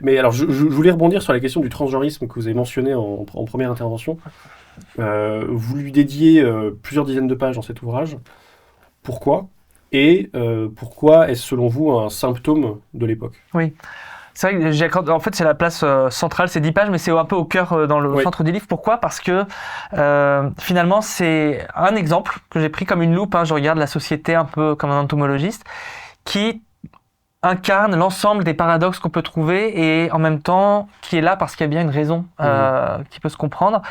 Mais alors, je voulais rebondir sur la question du transgenrisme que vous avez mentionné en première intervention. Vous lui dédiez plusieurs dizaines de pages dans cet ouvrage. Pourquoi ? Et pourquoi est-ce selon vous un symptôme de l'époque ? Oui. C'est vrai que j'accorde, en fait, c'est la place centrale, c'est 10 pages, mais c'est un peu au cœur, dans le centre du livre. Pourquoi ? Parce que finalement, c'est un exemple que j'ai pris comme une loupe. Je regarde la société un peu comme un entomologiste qui incarne l'ensemble des paradoxes qu'on peut trouver et en même temps qui est là parce qu'il y a bien une raison qui peut se comprendre.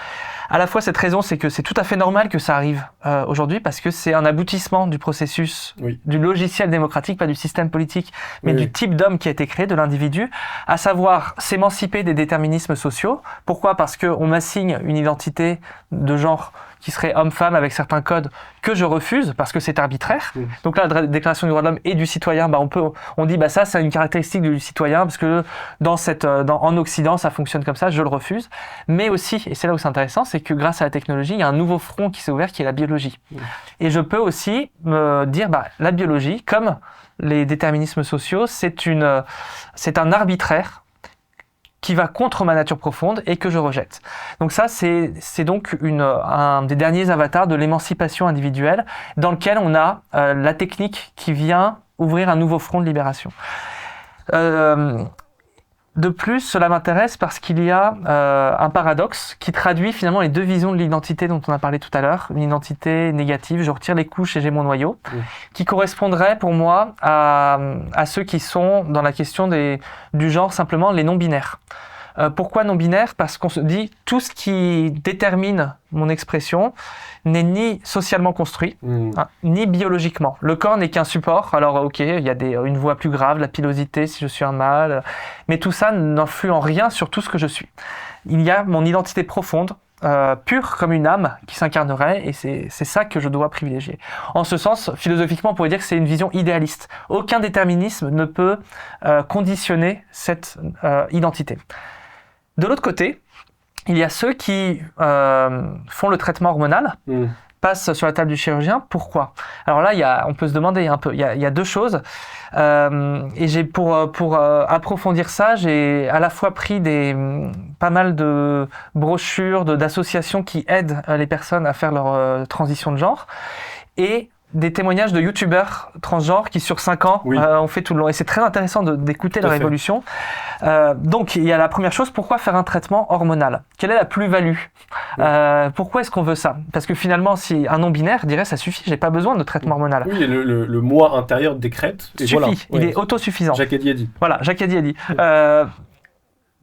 À la fois, cette raison, c'est que c'est tout à fait normal que ça arrive aujourd'hui parce que c'est un aboutissement du processus du logiciel démocratique, pas du système politique, mais du type d'homme qui a été créé, de l'individu, à savoir s'émanciper des déterminismes sociaux. Pourquoi ? Parce qu'on m'assigne une identité de genre qui serait homme-femme avec certains codes que je refuse parce que c'est arbitraire. Donc là, la Déclaration des droits de l'homme et du citoyen, on dit ça c'est une caractéristique du citoyen parce que en Occident ça fonctionne comme ça, je le refuse. Mais aussi, et c'est là où c'est intéressant, c'est que grâce à la technologie, il y a un nouveau front qui s'est ouvert qui est la biologie. Et je peux aussi me dire, la biologie, comme les déterminismes sociaux, c'est un arbitraire qui va contre ma nature profonde et que je rejette. Donc ça, c'est donc un des derniers avatars de l'émancipation individuelle dans lequel on a la technique qui vient ouvrir un nouveau front de libération. De plus, cela m'intéresse parce qu'il y a un paradoxe qui traduit finalement les deux visions de l'identité dont on a parlé tout à l'heure, une identité négative, je retire les couches et j'ai mon noyau, qui correspondrait pour moi à ceux qui sont dans la question du genre simplement les non-binaires. Pourquoi non-binaire ? Parce qu'on se dit tout ce qui détermine mon expression n'est ni socialement construit, ni biologiquement. Le corps n'est qu'un support. Alors il y a une voix plus grave, la pilosité si je suis un mâle, mais tout ça n'influe en rien sur tout ce que je suis. Il y a mon identité profonde, pure comme une âme qui s'incarnerait, et c'est ça que je dois privilégier. En ce sens, philosophiquement, on pourrait dire que c'est une vision idéaliste. Aucun déterminisme ne peut conditionner cette identité. De l'autre côté, il y a ceux qui font le traitement hormonal, passent sur la table du chirurgien. Pourquoi ? Alors là, on peut se demander un peu. Il y a deux choses. Et j'ai pour approfondir ça, j'ai à la fois pris pas mal de brochures, d'associations qui aident les personnes à faire leur transition de genre, et des témoignages de youtubeurs transgenres qui sur 5 ans ont fait tout le long. Et c'est très intéressant d'écouter leur évolution. Donc il y a la première chose, pourquoi faire un traitement hormonal ? Quelle est la plus-value ? Pourquoi est-ce qu'on veut ça ? Parce que finalement, si un non-binaire dirait ça suffit, j'ai pas besoin de traitement hormonal. Oui, et le moi intérieur décrète. Et suffit, il est autosuffisant. Jacques Eddy a dit. Voilà, Jacques Eddy a dit.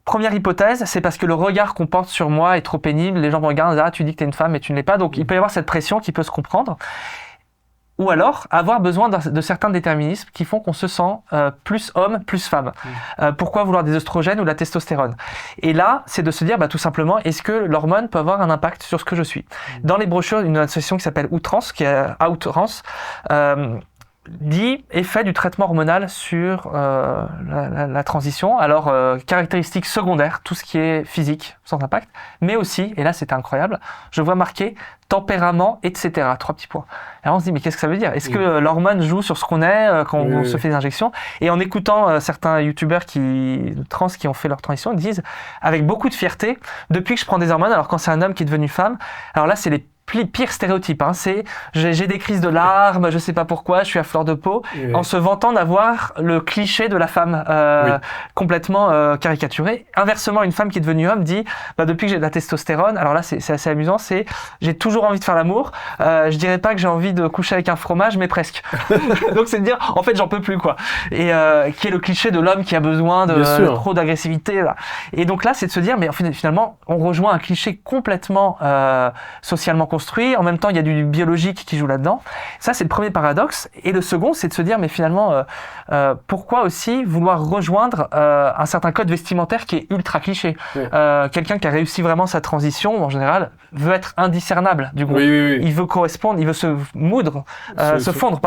Première hypothèse, c'est parce que le regard qu'on porte sur moi est trop pénible. Les gens me regardent, disent, tu dis que tu es une femme et tu ne l'es pas. Donc il peut y avoir cette pression qui peut se comprendre. Ou alors avoir besoin de certains déterminismes qui font qu'on se sent plus homme, plus femme. Pourquoi vouloir des oestrogènes ou de la testostérone ? Et là, c'est de se dire tout simplement, est-ce que l'hormone peut avoir un impact sur ce que je suis ? Dans les brochures, une association qui s'appelle Outrance, qui est Outrance, dit effet du traitement hormonal sur la transition. Alors, caractéristiques secondaires, tout ce qui est physique, sans impact, mais aussi, et là c'était incroyable, je vois marqué tempérament, etc. 3 petits points. Et alors on se dit, mais qu'est-ce que ça veut dire ? Est-ce que l'hormone joue sur ce qu'on est quand on se fait des injections ? Et en écoutant certains youtubeurs trans qui ont fait leur transition, ils disent, avec beaucoup de fierté, depuis que je prends des hormones, alors quand c'est un homme qui est devenu femme, alors là c'est les pire stéréotype, c'est j'ai des crises de larmes, je sais pas pourquoi, je suis à fleur de peau, en se vantant d'avoir le cliché de la femme complètement caricaturé. Inversement, une femme qui est devenue homme dit depuis que j'ai de la testostérone, alors là c'est assez amusant, j'ai toujours envie de faire l'amour, je dirais pas que j'ai envie de coucher avec un fromage, mais presque. Donc c'est de dire en fait j'en peux plus quoi. Et qui est le cliché de l'homme qui a besoin de trop d'agressivité là. Et donc là c'est de se dire mais finalement on rejoint un cliché complètement socialement construit construit, en même temps il y a du biologique qui joue là-dedans. Ça c'est le premier paradoxe. Et le second, c'est de se dire mais finalement pourquoi aussi vouloir rejoindre un certain code vestimentaire qui est ultra cliché. Quelqu'un qui a réussi vraiment sa transition, en général, veut être indiscernable du groupe. Oui. Il veut correspondre, il veut se fondre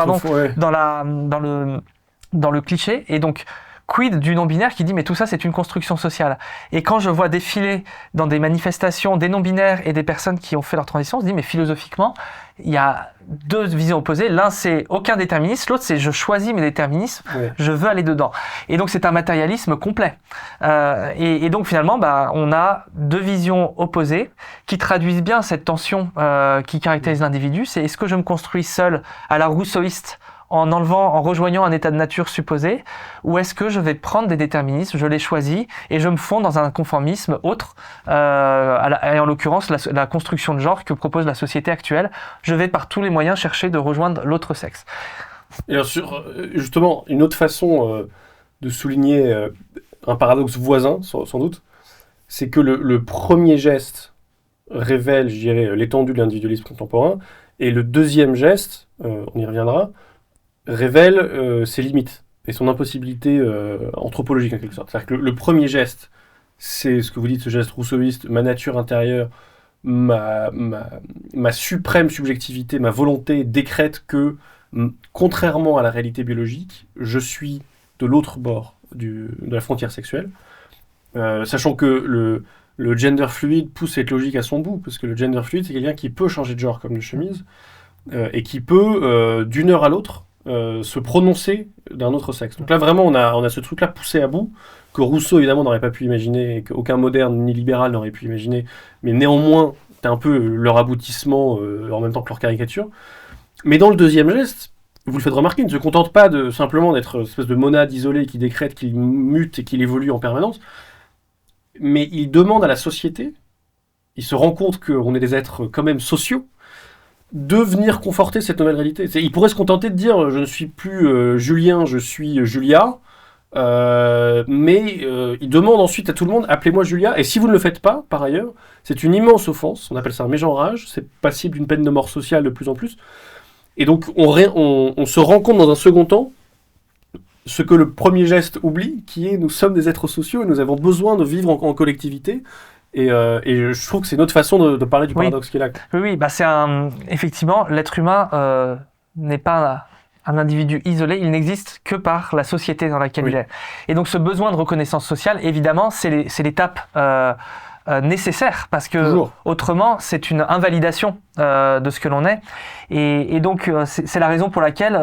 dans le cliché. Et donc, quid du non-binaire qui dit mais tout ça c'est une construction sociale. Et quand je vois défiler dans des manifestations des non-binaires et des personnes qui ont fait leur transition, on se dit mais philosophiquement, il y a deux visions opposées. L'un c'est aucun déterminisme, l'autre c'est je choisis mes déterminismes, je veux aller dedans. Et donc c'est un matérialisme complet. Et donc finalement on a deux visions opposées qui traduisent bien cette tension qui caractérise l'individu. C'est est-ce que je me construis seul à la rousseauiste en rejoignant un état de nature supposé, ou est-ce que je vais prendre des déterminismes, je les choisis, et je me fonds dans un conformisme autre, et en l'occurrence la construction de genre que propose la société actuelle. Je vais par tous les moyens chercher de rejoindre l'autre sexe. Et alors justement, une autre façon de souligner un paradoxe voisin, sans doute, c'est que le premier geste révèle, je dirais, l'étendue de l'individualisme contemporain, et le deuxième geste, on y reviendra, révèle ses limites et son impossibilité anthropologique en quelque sorte. C'est-à-dire que le premier geste, c'est ce que vous dites, ce geste rousseauiste, ma nature intérieure, ma suprême subjectivité, ma volonté décrète que, contrairement à la réalité biologique, je suis de l'autre bord de la frontière sexuelle, sachant que le gender fluide pousse cette logique à son bout, parce que le gender fluide, c'est quelqu'un qui peut changer de genre comme de chemise, et qui peut, d'une heure à l'autre, se prononcer d'un autre sexe. Donc là, vraiment, on a ce truc-là poussé à bout, que Rousseau, évidemment, n'aurait pas pu imaginer, et qu'aucun moderne ni libéral n'aurait pu imaginer, mais néanmoins, c'est un peu leur aboutissement, en même temps que leur caricature. Mais dans le deuxième geste, vous le faites remarquer, il ne se contente pas simplement d'être une espèce de monade isolée qui décrète, qui mute et qui évolue en permanence, mais il demande à la société, il se rend compte qu'on est des êtres quand même sociaux, de venir conforter cette nouvelle réalité. Il pourrait se contenter de dire je ne suis plus Julien, je suis Julia, mais il demande ensuite à tout le monde appelez-moi Julia, et si vous ne le faites pas, par ailleurs, c'est une immense offense, on appelle ça un mégenrage, c'est passible d'une peine de mort sociale de plus en plus, et donc on se rend compte dans un second temps ce que le premier geste oublie, qui est nous sommes des êtres sociaux et nous avons besoin de vivre en collectivité. Et je trouve que c'est une autre façon de parler du paradoxe qui est là. Oui, effectivement, l'être humain n'est pas un individu isolé, il n'existe que par la société dans laquelle il est. Et donc ce besoin de reconnaissance sociale, évidemment, c'est l'étape nécessaire, parce que autrement, c'est une invalidation de ce que l'on est. Et donc, c'est la raison pour laquelle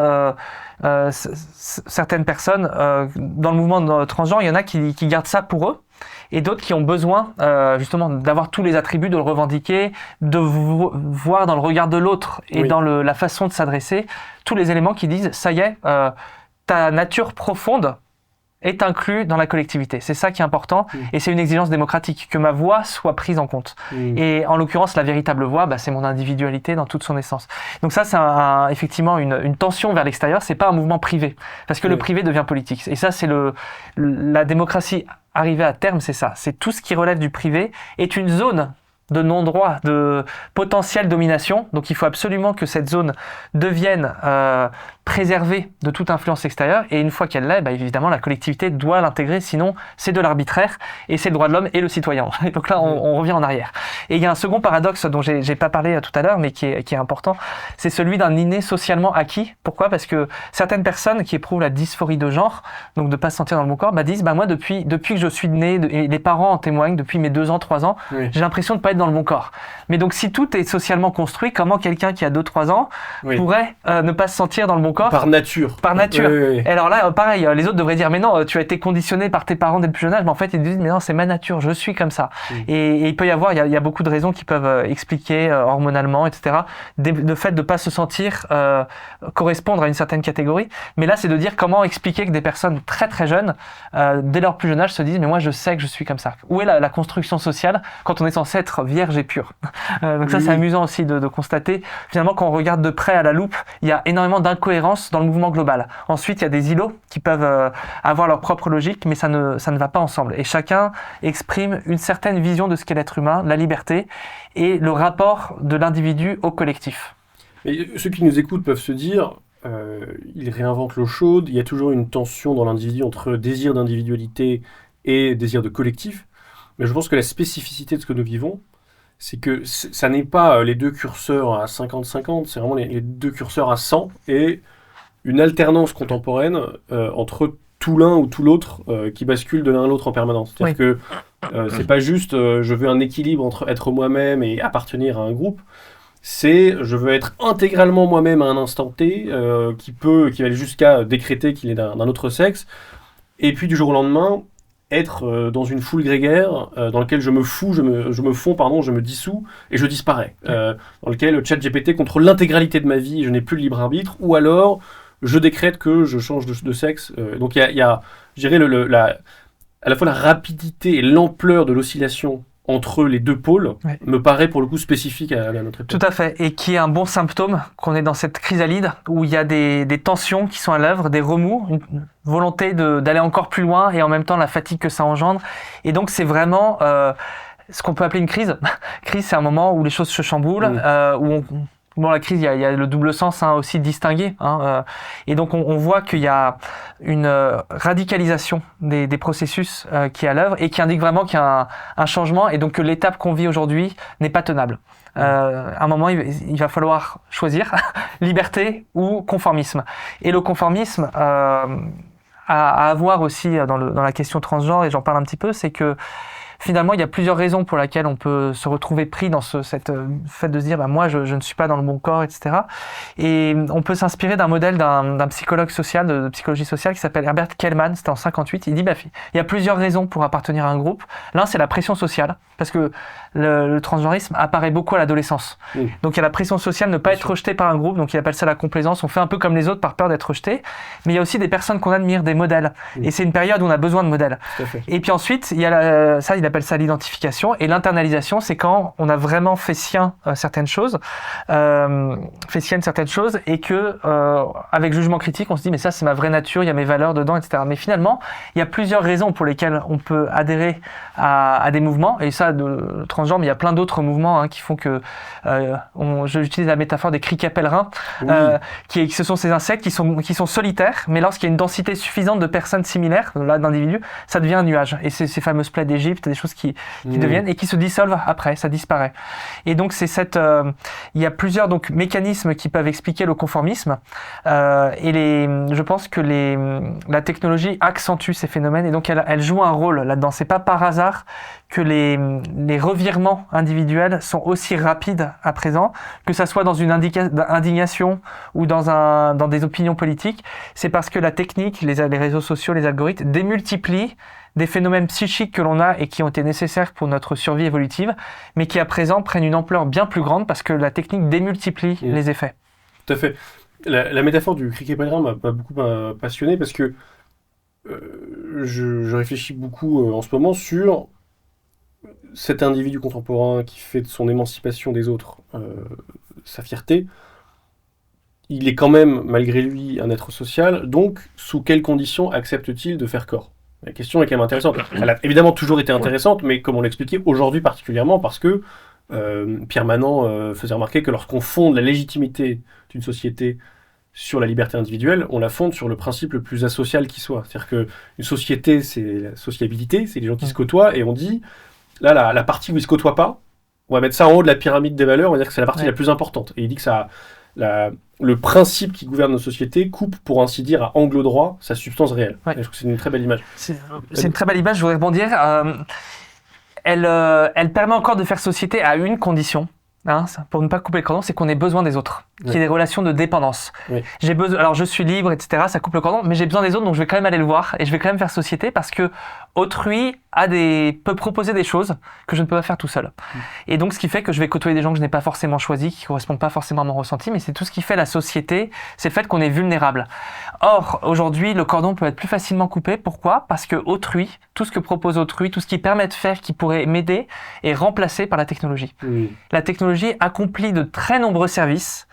certaines personnes, dans le mouvement transgenre, il y en a qui gardent ça pour eux, et d'autres qui ont besoin justement d'avoir tous les attributs, de le revendiquer, de voir dans le regard de l'autre et dans la façon de s'adresser tous les éléments qui disent ça y est, ta nature profonde est inclus dans la collectivité. C'est ça qui est important, et c'est une exigence démocratique, que ma voix soit prise en compte. Et en l'occurrence, la véritable voix, c'est mon individualité dans toute son essence. Donc ça, c'est effectivement une tension vers l'extérieur, c'est pas un mouvement privé, parce que le privé devient politique. Et ça, c'est la démocratie arrivée à terme, c'est ça. C'est tout ce qui relève du privé est une zone de non-droit, de potentielle domination. Donc il faut absolument que cette zone devienne préservée de toute influence extérieure, et une fois qu'elle l'est, évidemment la collectivité doit l'intégrer, sinon c'est de l'arbitraire, et c'est le droit de l'homme et le citoyen. Et donc là on revient en arrière. Et il y a un second paradoxe dont j'ai pas parlé tout à l'heure, mais qui est important, c'est celui d'un inné socialement acquis. Pourquoi ? Parce que certaines personnes qui éprouvent la dysphorie de genre, donc de pas se sentir dans le bon corps, disent moi depuis que je suis né, et les parents en témoignent, depuis mes 2 ans, 3 ans, j'ai l'impression de pas être dans le bon corps. Mais donc si tout est socialement construit, comment quelqu'un qui a 2-3 ans pourrait ne pas se sentir dans le bon corps ? Par nature. Par nature. Et alors là, pareil, les autres devraient dire mais non, tu as été conditionné par tes parents dès le plus jeune âge, mais en fait ils disent mais non, c'est ma nature, je suis comme ça. Et il peut y avoir, il y a beaucoup de raisons qui peuvent expliquer hormonalement, etc. Le fait de pas se sentir correspondre à une certaine catégorie. Mais là, c'est de dire comment expliquer que des personnes très très jeunes, dès leur plus jeune âge, se disent mais moi je sais que je suis comme ça. Où est la construction sociale quand on est censé être vierge et pur? Donc ça, c'est amusant aussi de constater. Finalement, quand on regarde de près à la loupe, il y a énormément d'incohérences cohérence dans le mouvement global. Ensuite, il y a des îlots qui peuvent avoir leur propre logique, mais ça ne va pas ensemble. Et chacun exprime une certaine vision de ce qu'est l'être humain, la liberté et le rapport de l'individu au collectif. Mais ceux qui nous écoutent peuvent se dire, ils réinventent l'eau chaude, il y a toujours une tension dans l'individu entre désir d'individualité et désir de collectif. Mais je pense que la spécificité de ce que nous vivons, c'est que ça n'est pas les deux curseurs à 50-50, c'est vraiment les deux curseurs à 100 et une alternance contemporaine entre tout l'un ou tout l'autre qui bascule de l'un à l'autre en permanence. C'est-à-dire que c'est pas juste je veux un équilibre entre être moi-même et appartenir à un groupe, c'est je veux être intégralement moi-même à un instant T qui va aller jusqu'à décréter qu'il est d'un autre sexe, et puis du jour au lendemain être dans une foule grégaire dans laquelle je me fonds, je me dissous et je disparais. Dans lequel le ChatGPT contrôle l'intégralité de ma vie et je n'ai plus le libre arbitre, ou alors je décrète que je change de sexe. Donc il y a je dirais, à la fois la rapidité et l'ampleur de l'oscillation entre les deux pôles me paraît pour le coup spécifique à notre époque. Tout à fait, et qui est un bon symptôme qu'on est dans cette chrysalide où il y a des tensions qui sont à l'œuvre, des remous, une volonté d'aller encore plus loin et en même temps la fatigue que ça engendre. Et donc c'est vraiment ce qu'on peut appeler une crise. Crise, c'est un moment où les choses se chamboulent, où la crise, il y a le double sens aussi distingué. Et donc, on voit qu'il y a une radicalisation des processus qui est à l'œuvre et qui indique vraiment qu'il y a un changement et donc que l'étape qu'on vit aujourd'hui n'est pas tenable. À un moment, il va falloir choisir liberté ou conformisme. Et le conformisme, à avoir aussi dans la question transgenre, et j'en parle un petit peu, c'est que finalement, il y a plusieurs raisons pour lesquelles on peut se retrouver pris dans cette fait de se dire moi je ne suis pas dans le bon corps, etc. Et on peut s'inspirer d'un modèle d'un psychologue social, de psychologie sociale qui s'appelle Herbert Kellman, c'était en 58. Il dit il y a plusieurs raisons pour appartenir à un groupe. L'un, c'est la pression sociale, parce que le transgenrisme apparaît beaucoup à l'adolescence. Donc il y a la pression sociale, ne pas être rejeté par un groupe, donc il appelle ça la complaisance. On fait un peu comme les autres par peur d'être rejeté. Mais il y a aussi des personnes qu'on admire, des modèles. Et c'est une période où on a besoin de modèles. Et puis ensuite, il y a il appelle ça l'identification, et l'internalisation, c'est quand on a vraiment fait sienne certaines choses, et que avec jugement critique, on se dit mais ça c'est ma vraie nature, il y a mes valeurs dedans, etc. Mais finalement, il y a plusieurs raisons pour lesquelles on peut adhérer à des mouvements, et ça de transgenre, mais il y a plein d'autres mouvements qui font que j'utilise la métaphore des criquets pèlerins, ce sont ces insectes qui sont solitaires, mais lorsqu'il y a une densité suffisante de personnes similaires, là d'individus, ça devient un nuage. Et c'est ces fameuses plaies d'Égypte, des choses qui deviennent et qui se dissolvent après, ça disparaît. Et donc il y a plusieurs mécanismes qui peuvent expliquer le conformisme, je pense que la technologie accentue ces phénomènes, et donc elle joue un rôle là-dedans. C'est pas par hasard que les revirements individuels sont aussi rapides à présent, que ça soit dans une indignation ou dans des opinions politiques. C'est parce que la technique, les réseaux sociaux, les algorithmes démultiplient des phénomènes psychiques que l'on a et qui ont été nécessaires pour notre survie évolutive, mais qui à présent prennent une ampleur bien plus grande parce que la technique démultiplie les effets. Tout à fait. La métaphore du criquet pèlerin m'a beaucoup passionné parce que je réfléchis beaucoup en ce moment sur cet individu contemporain qui fait de son émancipation des autres sa fierté. Il est quand même, malgré lui, un être social, donc sous quelles conditions accepte-t-il de faire corps ? La question est quand même intéressante. Elle a évidemment toujours été intéressante, mais comme on l'expliquait, aujourd'hui particulièrement, parce que Pierre Manant faisait remarquer que lorsqu'on fonde la légitimité d'une société sur la liberté individuelle, on la fonde sur le principe le plus asocial qui soit. C'est-à-dire qu'une société, c'est la sociabilité, c'est les gens qui se côtoient, et on dit, là, la partie où ils ne se côtoient pas, on va mettre ça en haut de la pyramide des valeurs, on va dire que c'est la partie la plus importante. Et il dit que le principe qui gouverne nos sociétés coupe, pour ainsi dire, à angle droit, sa substance réelle. Je trouve que c'est une très belle image. C'est une très belle image, je voudrais rebondir. Elle permet encore de faire société à une condition, pour ne pas couper le cordon, c'est qu'on ait besoin des autres, qu'il y ait des relations de dépendance. Alors je suis libre, etc., ça coupe le cordon, mais j'ai besoin des autres, donc je vais quand même aller le voir, et je vais quand même faire société, parce que autrui peut proposer des choses que je ne peux pas faire tout seul. Et donc ce qui fait que je vais côtoyer des gens que je n'ai pas forcément choisis, qui ne correspondent pas forcément à mon ressenti, mais c'est tout ce qui fait la société, c'est le fait qu'on est vulnérable. Or, aujourd'hui, le cordon peut être plus facilement coupé. Pourquoi ? Parce que autrui, tout ce que propose autrui, tout ce qui permet de faire, qui pourrait m'aider, est remplacé par la technologie. La technologie accomplit de très nombreux services,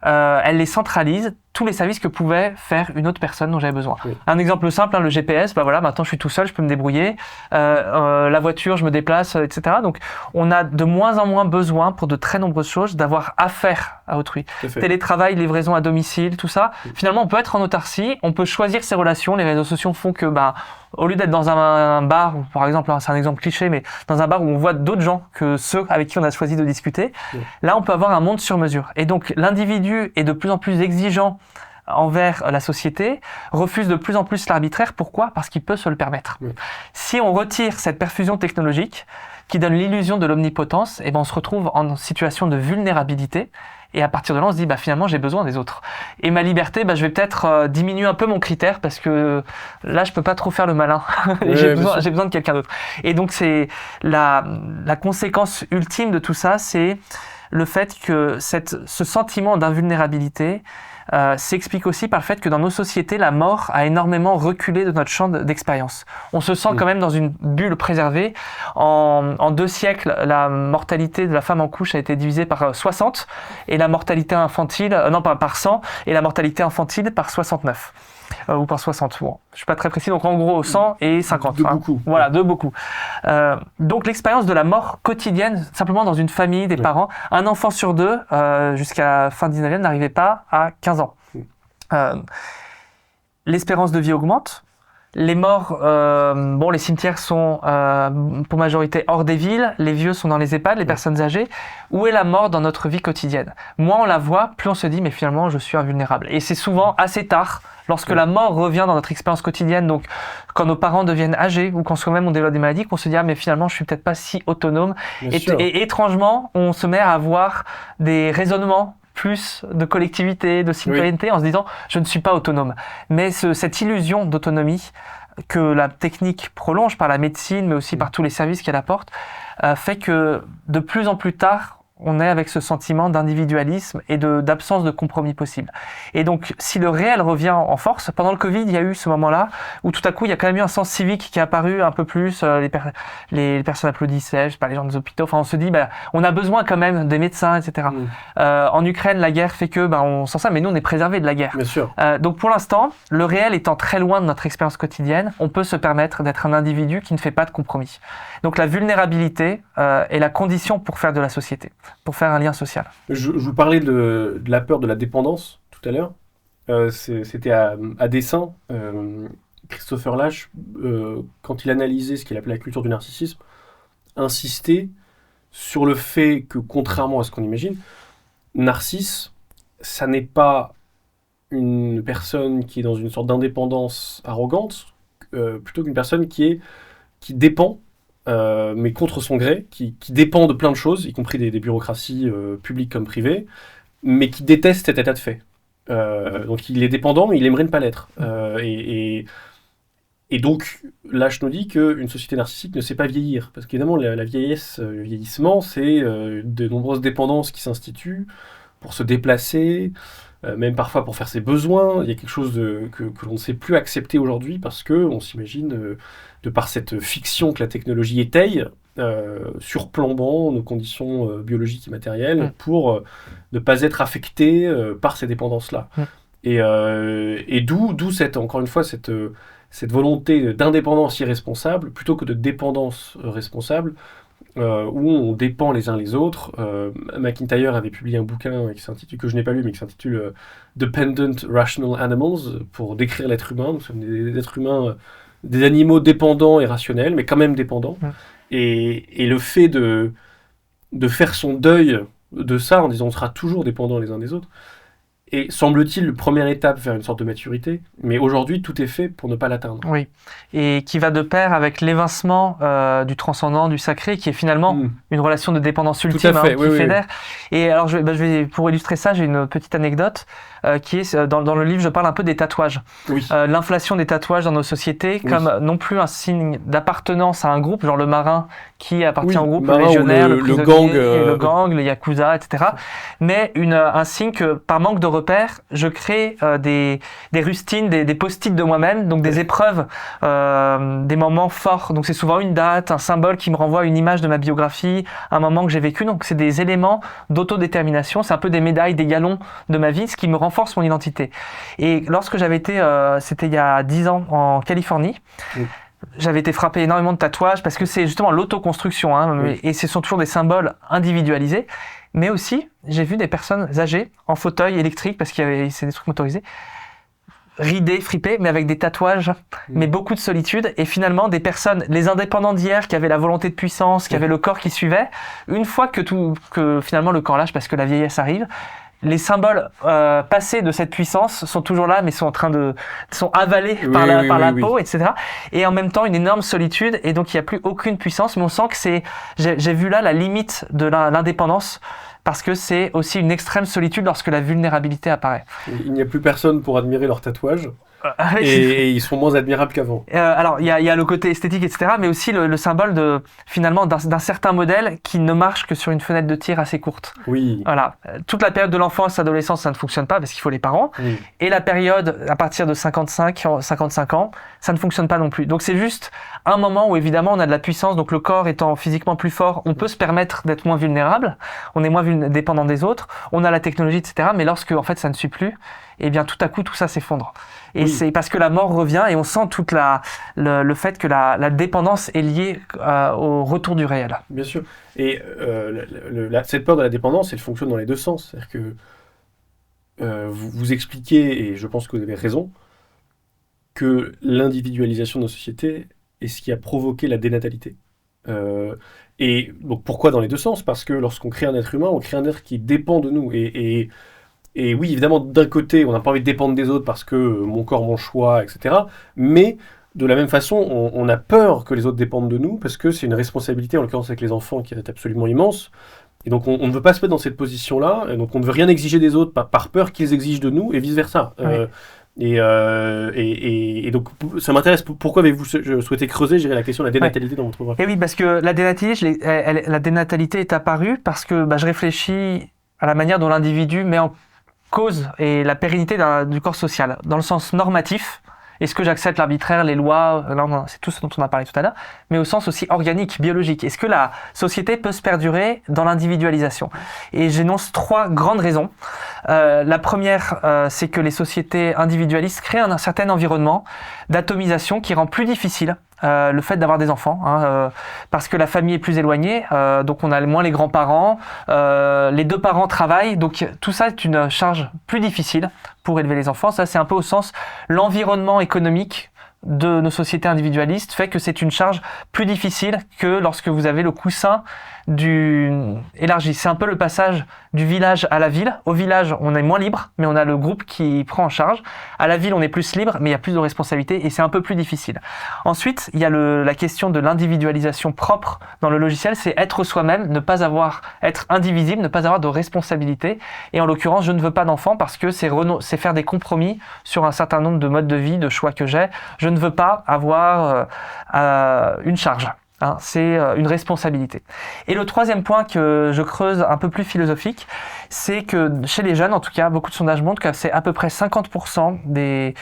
elle les centralise, tous les services que pouvait faire une autre personne dont j'avais besoin. Oui. Un exemple simple, le GPS, voilà, maintenant je suis tout seul, je peux me débrouiller. La voiture, je me déplace, etc. Donc on a de moins en moins besoin pour de très nombreuses choses d'avoir affaire à autrui. Télétravail, livraison à domicile, tout ça. Finalement, on peut être en autarcie, on peut choisir ses relations. Les réseaux sociaux font que, au lieu d'être dans un bar, ou par exemple, c'est un exemple cliché, mais dans un bar où on voit d'autres gens que ceux avec qui on a choisi de discuter, là on peut avoir un monde sur mesure. Et donc l'individu est de plus en plus exigeant envers la société, refuse de plus en plus l'arbitraire. Pourquoi ? Parce qu'il peut se le permettre. Si on retire cette perfusion technologique qui donne l'illusion de l'omnipotence, on se retrouve en situation de vulnérabilité. Et à partir de là, on se dit, finalement, j'ai besoin des autres. Et ma liberté, je vais peut-être diminuer un peu mon critère parce que là, je peux pas trop faire le malin. J'ai besoin de quelqu'un d'autre. Et donc, c'est la conséquence ultime de tout ça, c'est le fait que ce sentiment d'invulnérabilité s'explique aussi par le fait que dans nos sociétés, la mort a énormément reculé de notre champ d'expérience. On se sent quand même dans une bulle préservée. En 2 siècles, la mortalité de la femme en couche a été divisée par 60 et la mortalité infantile, par 100 et la mortalité infantile par 69. Ou par 60, bon, je suis pas très précis, donc en gros 100 et 50. De beaucoup. Voilà, de beaucoup. Donc l'expérience de la mort quotidienne, simplement dans une famille, des parents, un enfant sur 2, jusqu'à la fin 19e, n'arrivait pas à 15 ans. L'espérance de vie augmente. Les morts, les cimetières sont pour majorité hors des villes, les vieux sont dans les EHPAD, les personnes âgées. Où est la mort dans notre vie quotidienne ? Moins on la voit, plus on se dit mais finalement je suis invulnérable. Et c'est souvent assez tard, lorsque la mort revient dans notre expérience quotidienne, donc quand nos parents deviennent âgés ou quand soi-même on développe des maladies, qu'on se dit mais finalement je suis peut-être pas si autonome. Et étrangement, on se met à avoir des raisonnements plus de collectivité, de citoyenneté, en se disant je ne suis pas autonome. Mais cette illusion d'autonomie que la technique prolonge par la médecine, mais aussi par tous les services qu'elle apporte, fait que de plus en plus tard, on est avec ce sentiment d'individualisme et d'absence de compromis possible. Et donc, si le réel revient en force, pendant le Covid, il y a eu ce moment-là où tout à coup, il y a quand même eu un sens civique qui est apparu un peu plus, les personnes applaudissaient, je sais pas, les gens des hôpitaux, on se dit, on a besoin quand même des médecins, etc. En Ukraine, la guerre fait que, on sent ça, mais nous, on est préservés de la guerre. Bien sûr. Donc, pour l'instant, le réel étant très loin de notre expérience quotidienne, on peut se permettre d'être un individu qui ne fait pas de compromis. Donc, la vulnérabilité est la condition pour faire de la société, pour faire un lien social. Je vous parlais de la peur de la dépendance tout à l'heure. C'était à dessein. Christopher Lasch, quand il analysait ce qu'il appelait la culture du narcissisme, insistait sur le fait que, contrairement à ce qu'on imagine, Narcisse, ça n'est pas une personne qui est dans une sorte d'indépendance arrogante, plutôt qu'une personne qui dépend, mais contre son gré, qui dépend de plein de choses, y compris des bureaucraties publiques comme privées, mais qui déteste cet état de fait. Donc il est dépendant, mais il aimerait ne pas l'être. Et donc, Lasch nous dit qu'une société narcissique ne sait pas vieillir. Parce qu'évidemment, la vieillesse, le vieillissement, c'est de nombreuses dépendances qui s'instituent pour se déplacer, même parfois pour faire ses besoins. Il y a quelque chose que l'on ne sait plus accepter aujourd'hui parce qu'on s'imagine, de par cette fiction que la technologie étaye, surplombant nos conditions biologiques et matérielles pour ne pas être affecté par ces dépendances-là. Et d'où encore une fois, cette volonté d'indépendance irresponsable plutôt que de dépendance responsable, où on dépend les uns les autres. McIntyre avait publié un bouquin que je n'ai pas lu, mais qui s'intitule Dependent Rational Animals, pour décrire l'être humain. Nous sommes des êtres humains, des animaux dépendants et rationnels, mais quand même dépendants. Et le fait de faire son deuil de ça, en disant on sera toujours dépendants les uns des autres, et semble-t-il, la première étape vers une sorte de maturité. Mais aujourd'hui, tout est fait pour ne pas l'atteindre. Oui, et qui va de pair avec l'évincement du transcendant, du sacré, qui est finalement une relation de dépendance ultime qui fédère. Et alors, pour illustrer ça, j'ai une petite anecdote qui est, dans le livre, je parle un peu des tatouages. L'inflation des tatouages dans nos sociétés, comme non plus un signe d'appartenance à un groupe, genre le marin qui appartient au groupe, le légionnaire, le gang, le yakuza, etc. Mais un signe que, par manque de repères, je crée des rustines, des post-it de moi-même, donc des épreuves, des moments forts. Donc c'est souvent une date, un symbole qui me renvoie à une image de ma biographie, un moment que j'ai vécu. Donc c'est des éléments d'autodétermination, c'est un peu des médailles, des galons de ma vie, ce qui me rend renforce mon identité. Et lorsque j'avais été, c'était il y a 10 ans en Californie, j'avais été frappé énormément de tatouages parce que c'est justement l'autoconstruction, et ce sont toujours des symboles individualisés. Mais aussi, j'ai vu des personnes âgées en fauteuil électrique parce c'est des trucs motorisés, ridés, fripés, mais avec des tatouages, mais beaucoup de solitude. Et finalement, des personnes, les indépendants d'hier qui avaient la volonté de puissance, qui avaient le corps qui suivait, une fois que finalement le corps lâche parce que la vieillesse arrive, les symboles passés de cette puissance sont toujours là, mais sont avalés par la peau, etc. Et en même temps, une énorme solitude, et donc il n'y a plus aucune puissance. Mais on sent que j'ai vu là la limite de l'indépendance, parce que c'est aussi une extrême solitude lorsque la vulnérabilité apparaît. Il n'y a plus personne pour admirer leurs tatouages. Et ils sont moins admirables qu'avant. Alors, il y a le côté esthétique, etc., mais aussi le symbole finalement d'un certain modèle qui ne marche que sur une fenêtre de tir assez courte. Oui. Voilà. Toute la période de l'enfance, l'adolescence, ça ne fonctionne pas parce qu'il faut les parents. Oui. Et la période à partir de 55 ans, ça ne fonctionne pas non plus. Donc, c'est juste un moment où, évidemment, on a de la puissance. Donc, le corps étant physiquement plus fort, on peut se permettre d'être moins vulnérable. On est moins dépendant des autres. On a la technologie, etc. Mais lorsque, en fait, ça ne suit plus, eh bien, tout à coup, tout ça s'effondre. Et c'est parce que la mort revient et on sent toute le fait que la dépendance est liée au retour du réel. Bien sûr. Et cette peur de la dépendance, elle fonctionne dans les deux sens. C'est-à-dire que vous expliquez, et je pense que vous avez raison, que l'individualisation de nos sociétés est ce qui a provoqué la dénatalité. Et donc pourquoi dans les deux sens ? Parce que lorsqu'on crée un être humain, on crée un être qui dépend de nous. Et oui, évidemment, d'un côté, on n'a pas envie de dépendre des autres parce que mon corps, mon choix, etc. Mais de la même façon, on a peur que les autres dépendent de nous parce que c'est une responsabilité, en l'occurrence avec les enfants, qui est absolument immense. Et donc, on ne veut pas se mettre dans cette position-là. Et donc, on ne veut rien exiger des autres par peur qu'ils exigent de nous et vice-versa. Oui. Et donc, ça m'intéresse. Pourquoi avez-vous souhaité creuser, je dirais, la question de la dénatalité dans votre ouvrage ? Et oui, parce que la dénatalité est apparue parce que je réfléchis à la manière dont l'individu met en cause et la pérennité du corps social. Dans le sens normatif, est-ce que j'accepte l'arbitraire, les lois, c'est tout ce dont on a parlé tout à l'heure, mais au sens aussi organique, biologique. Est-ce que la société peut se perdurer dans l'individualisation ? Et j'énonce 3 grandes raisons. La première, c'est que les sociétés individualistes créent un certain environnement d'atomisation qui rend plus difficile le fait d'avoir des enfants, parce que la famille est plus éloignée, donc on a moins les grands-parents, les 2 parents travaillent, donc tout ça est une charge plus difficile pour élever les enfants. Ça, c'est un peu au sens l'environnement économique de nos sociétés individualistes fait que c'est une charge plus difficile que lorsque vous avez le coussin élargi. C'est un peu le passage du village à la ville. Au village, on est moins libre, mais on a le groupe qui prend en charge. À la ville, on est plus libre, mais il y a plus de responsabilités et c'est un peu plus difficile. Ensuite, il y a la question de l'individualisation propre dans le logiciel, c'est être soi-même, être indivisible, ne pas avoir de responsabilité. Et en l'occurrence, je ne veux pas d'enfant parce que c'est faire des compromis sur un certain nombre de modes de vie, de choix que j'ai. Je ne veux pas avoir une charge. C'est une responsabilité. Et le troisième point que je creuse un peu plus philosophique, c'est que chez les jeunes, en tout cas, beaucoup de sondages montrent que c'est à peu près 50% des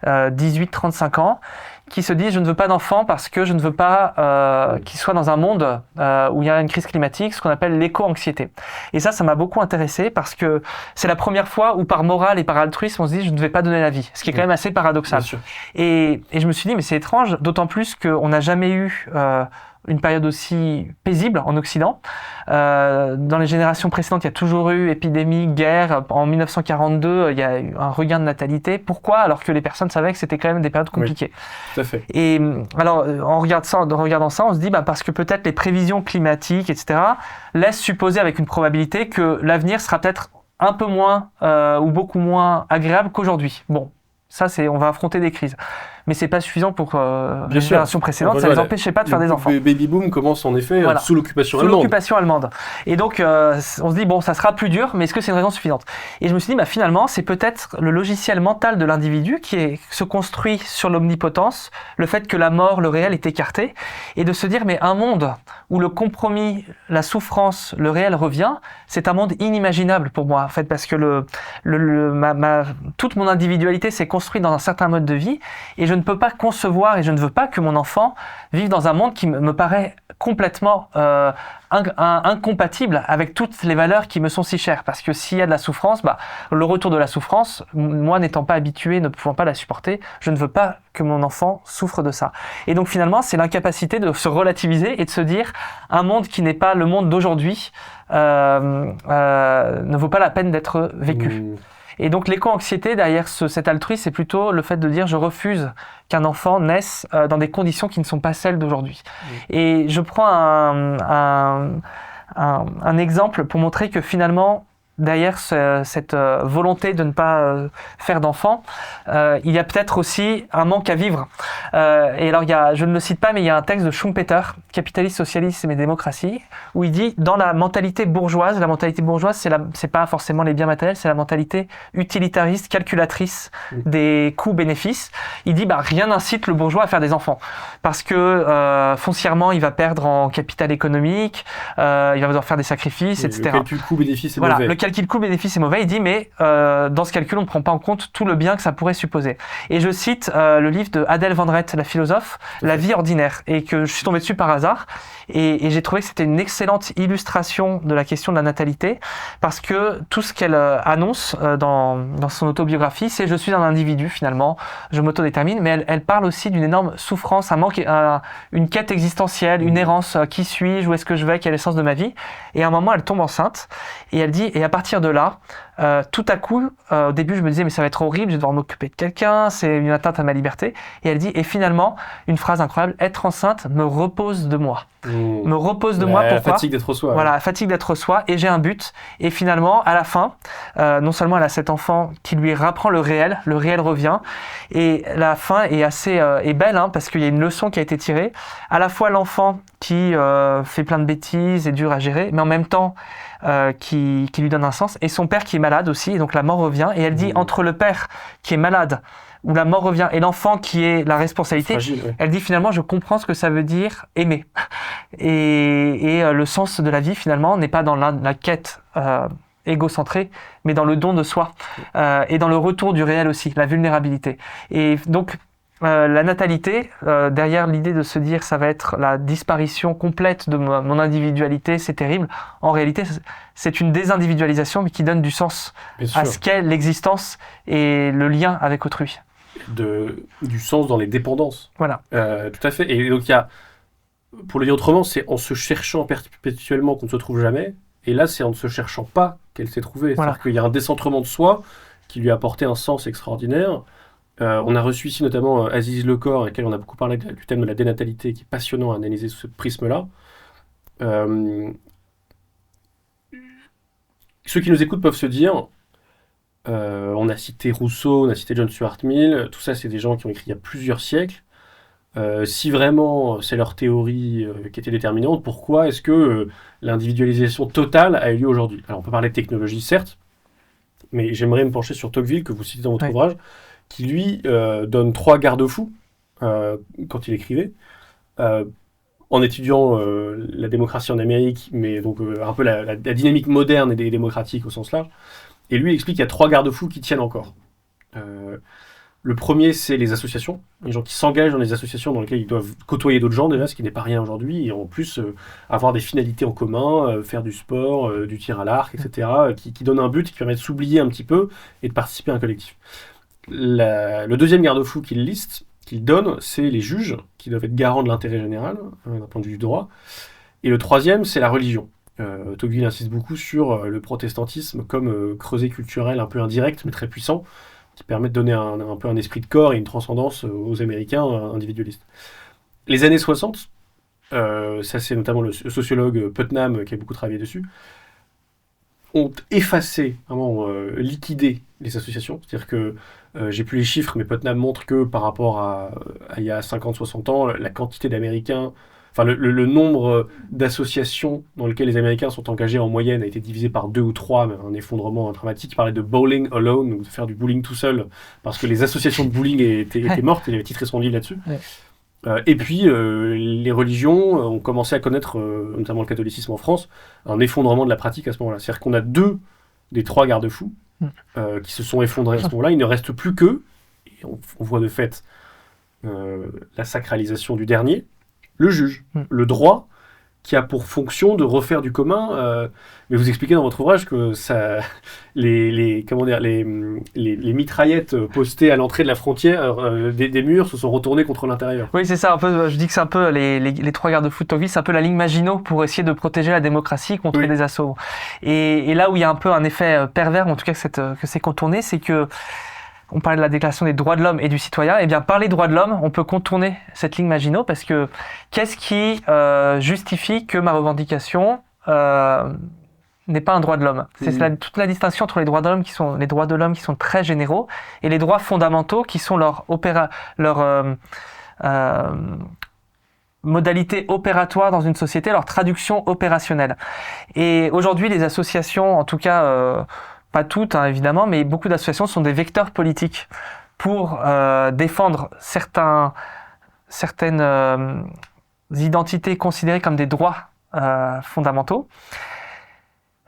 18-35 ans qui se disent « je ne veux pas d'enfants parce que je ne veux pas qu'ils soient dans un monde où il y a une crise climatique », ce qu'on appelle l'éco-anxiété. Et ça m'a beaucoup intéressé parce que c'est la première fois où par morale et par altruisme, on se dit « je ne vais pas donner la vie », ce qui est quand même assez paradoxal. Et je me suis dit « mais c'est étrange », d'autant plus qu'on n'a jamais eu une période aussi paisible en Occident. Dans les générations précédentes, il y a toujours eu épidémie, guerre. En 1942, il y a eu un regain de natalité. Pourquoi ? Alors que les personnes savaient que c'était quand même des périodes compliquées. Oui, tout à fait. Et alors, en regardant ça, on se dit parce que peut-être les prévisions climatiques, etc., laissent supposer avec une probabilité que l'avenir sera peut-être un peu moins ou beaucoup moins agréable qu'aujourd'hui. Bon, ça, on va affronter des crises. Mais c'est pas suffisant pour les générations précédentes, ça ne les empêchait pas de faire des enfants. Le baby boom commence en effet sous l'occupation allemande. Sous l'occupation allemande. Et donc, on se dit, ça sera plus dur, mais est-ce que c'est une raison suffisante ? Et je me suis dit, finalement, c'est peut-être le logiciel mental de l'individu qui se construit sur l'omnipotence, le fait que la mort, le réel est écarté, et de se dire, mais un monde où le compromis, la souffrance, le réel revient, c'est un monde inimaginable pour moi, en fait, parce que toute mon individualité s'est construite dans un certain mode de vie, et je ne ne peux pas concevoir et je ne veux pas que mon enfant vive dans un monde qui me paraît complètement incompatible avec toutes les valeurs qui me sont si chères. Parce que s'il y a de la souffrance, le retour de la souffrance, moi n'étant pas habitué, ne pouvant pas la supporter, je ne veux pas que mon enfant souffre de ça. Et donc finalement, c'est l'incapacité de se relativiser et de se dire un monde qui n'est pas le monde d'aujourd'hui ne vaut pas la peine d'être vécu. Et donc l'éco-anxiété derrière cet altruisme, c'est plutôt le fait de dire je refuse qu'un enfant naisse dans des conditions qui ne sont pas celles d'aujourd'hui. Et je prends un exemple pour montrer que finalement, derrière cette volonté de ne pas faire d'enfants, il y a peut-être aussi un manque à vivre. Et alors, je ne le cite pas, mais il y a un texte de Schumpeter, Capitalisme, Socialisme et Démocratie, où il dit, dans la mentalité bourgeoise, c'est pas forcément les biens matériels, c'est la mentalité utilitariste, calculatrice des coûts-bénéfices. Il dit, rien n'incite le bourgeois à faire des enfants. Parce que foncièrement, il va perdre en capital économique, il va devoir faire des sacrifices, etc. Le calcul coût-bénéfice est mauvais. Le calcul coût-bénéfice est mauvais. Il dit, mais dans ce calcul, on ne prend pas en compte tout le bien que ça pourrait supposer. Et je cite le livre de Adèle Van Rett, la philosophe, La vie ordinaire, et que je suis tombé dessus par hasard. Et j'ai trouvé que c'était une excellente illustration de la question de la natalité, parce que tout ce qu'elle annonce dans son autobiographie, c'est « je suis un individu finalement, je m'autodétermine », mais elle parle aussi d'une énorme souffrance, un manque, une quête existentielle, une errance, qui suis-je, où est-ce que je vais, quel est le sens de ma vie. Et à un moment, elle tombe enceinte, et elle dit, et à partir de là, tout à coup, au début, je me disais, mais ça va être horrible, je vais devoir m'occuper de quelqu'un, c'est une atteinte à ma liberté. Et elle dit, et finalement, une phrase incroyable, être enceinte me repose de moi. Me repose de moi, pourquoi ? Fatigue d'être soi. Voilà, fatigue d'être soi, et j'ai un but. Et finalement, à la fin, non seulement elle a cet enfant qui lui rapprend le réel revient, et la fin est assez est belle, parce qu'il y a une leçon qui a été tirée. À la fois l'enfant qui fait plein de bêtises, est dur à gérer, mais en même temps, qui lui donne un sens, et son père qui est malade aussi, et donc la mort revient, et elle dit, entre le père qui est malade, où la mort revient, et l'enfant qui est la responsabilité, fragile, ouais. Elle dit finalement, je comprends ce que ça veut dire aimer. Et le sens de la vie, finalement, n'est pas dans la quête égocentrée, mais dans le don de soi, et dans le retour du réel aussi, la vulnérabilité. Et donc, la natalité, derrière l'idée de se dire ça va être la disparition complète de mon individualité, c'est terrible. En réalité, c'est une désindividualisation, mais qui donne du sens à ce qu'est l'existence et le lien avec autrui. Du sens dans les dépendances. Voilà. Tout à fait. Et donc, il y a, pour le dire autrement, c'est en se cherchant perpétuellement qu'on ne se trouve jamais. Et là, c'est en ne se cherchant pas qu'elle s'est trouvée. Voilà. C'est-à-dire qu'il y a un décentrement de soi qui lui a apporté un sens extraordinaire. On a reçu ici notamment Aziz Lecor, avec lequel on a beaucoup parlé du thème de la dénatalité, qui est passionnant à analyser ce prisme-là. Ceux qui nous écoutent peuvent se dire, on a cité Rousseau, on a cité John Stuart Mill, tout ça c'est des gens qui ont écrit il y a plusieurs siècles. Si vraiment c'est leur théorie qui était déterminante, pourquoi est-ce que l'individualisation totale a eu lieu aujourd'hui ? Alors on peut parler de technologie certes, mais j'aimerais me pencher sur Tocqueville, que vous citez dans votre ouvrage, qui lui donne 3 garde-fous quand il écrivait, en étudiant la démocratie en Amérique, mais donc un peu la dynamique moderne et démocratique au sens large. Et lui explique qu'il y a 3 garde-fous qui tiennent encore. Le premier, c'est les associations, les gens qui s'engagent dans les associations dans lesquelles ils doivent côtoyer d'autres gens déjà, ce qui n'est pas rien aujourd'hui, et en plus avoir des finalités en commun, faire du sport, du tir à l'arc, etc., qui donnent un but, qui permet de s'oublier un petit peu et de participer à un collectif. Le deuxième garde-fou qu'il donne, c'est les juges, qui doivent être garants de l'intérêt général, d'un point de vue du droit. Et le troisième, c'est la religion. Tocqueville insiste beaucoup sur le protestantisme comme creuset culturel un peu indirect, mais très puissant, qui permet de donner un peu un esprit de corps et une transcendance aux Américains individualistes. Les années 60, ça c'est notamment le sociologue Putnam qui a beaucoup travaillé dessus, ont effacé, vraiment liquidé les associations. C'est-à-dire que, j'ai plus les chiffres, mais Putnam montre que par rapport à il y a 50-60 ans, la quantité d'Américains, enfin le nombre d'associations dans lesquelles les Américains sont engagés en moyenne a été divisé par 2 ou 3, mais un effondrement dramatique. Il parlait de bowling alone, donc de faire du bowling tout seul, parce que les associations de bowling étaient mortes, il avait titré son livre là-dessus. Ouais. Et puis, les religions ont commencé à connaître, notamment le catholicisme en France, un effondrement de la pratique à ce moment-là. C'est-à-dire qu'on a 2 des 3 garde-fous qui se sont effondrés à ce moment-là. Il ne reste plus qu'eux, et on voit de fait la sacralisation du dernier, le juge, Mm. le droit, qui a pour fonction de refaire du commun. Mais vous expliquez dans votre ouvrage que comment dire, les mitraillettes postées à l'entrée de la frontière des murs se sont retournées contre l'intérieur. Oui, c'est ça. Un peu, je dis que c'est un peu les trois garde-fous de Tocqueville, c'est un peu la ligne Maginot pour essayer de protéger la démocratie contre Oui. des assauts. Et là où il y a un peu un effet pervers, en tout cas que c'est contourné, c'est que on parlait de la déclaration des droits de l'homme et du citoyen. Eh bien, par les droits de l'homme, on peut contourner cette ligne Maginot parce que qu'est-ce qui justifie que ma revendication n'est pas un droit de l'homme? C'est toute la distinction entre les droits de l'homme qui sont très généraux et les droits fondamentaux qui sont leur modalité opératoire dans une société, leur traduction opérationnelle. Et aujourd'hui, les associations, en tout cas, pas toutes hein, évidemment, mais beaucoup d'associations sont des vecteurs politiques pour défendre certaines identités considérées comme des droits fondamentaux.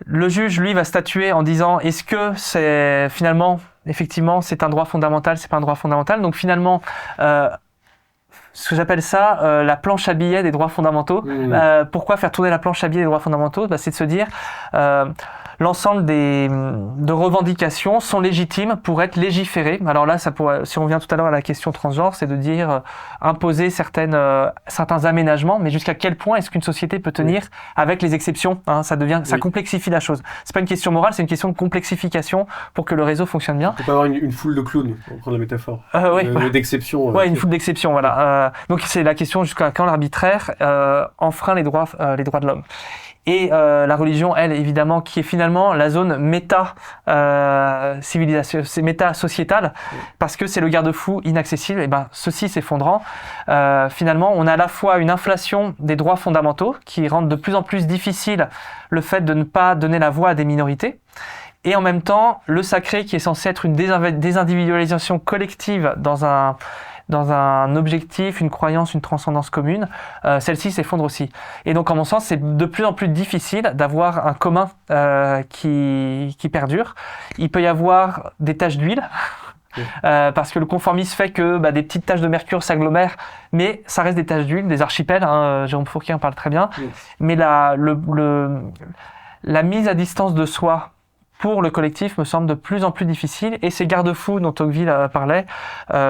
Le juge, lui, va statuer en disant est-ce que c'est finalement, effectivement, c'est un droit fondamental, c'est pas un droit fondamental. Donc finalement, ce que j'appelle ça la planche à billets des droits fondamentaux. Pourquoi faire tourner la planche à billets des droits fondamentaux? C'est de se dire l'ensemble de revendications sont légitimes pour être légiférées. Alors là, si on revient tout à l'heure à la question transgenre, c'est de dire imposer certains aménagements, mais jusqu'à quel point est-ce qu'une société peut tenir avec les exceptions hein, ça complexifie la chose. C'est pas une question morale, c'est une question de complexification pour que le réseau fonctionne bien. On peut pas avoir une foule de clowns, pour prendre la métaphore. D'exceptions. Ouais, une foule d'exceptions, voilà. Donc c'est la question jusqu'à quand l'arbitraire enfreint les droits de l'homme. Et la religion, elle, évidemment, qui est finalement la zone civilisation, c'est méta-sociétale, parce que c'est le garde-fou inaccessible. Et ben, ceci s'effondrant, finalement, on a à la fois une inflation des droits fondamentaux qui rendent de plus en plus difficile le fait de ne pas donner la voix à des minorités. Et en même temps, le sacré qui est censé être une désindividualisation collective dans un objectif, une croyance, une transcendance commune, celle-ci s'effondre aussi. Et donc, en mon sens, c'est de plus en plus difficile d'avoir un commun qui perdure. Il peut y avoir des taches d'huile, parce que le conformisme fait que des petites taches de mercure s'agglomèrent, mais ça reste des taches d'huile, des archipels, hein, Jérôme Fourquet en parle très bien. Mais la mise à distance de soi pour le collectif me semble de plus en plus difficile, et ces garde-fous dont Tocqueville parlait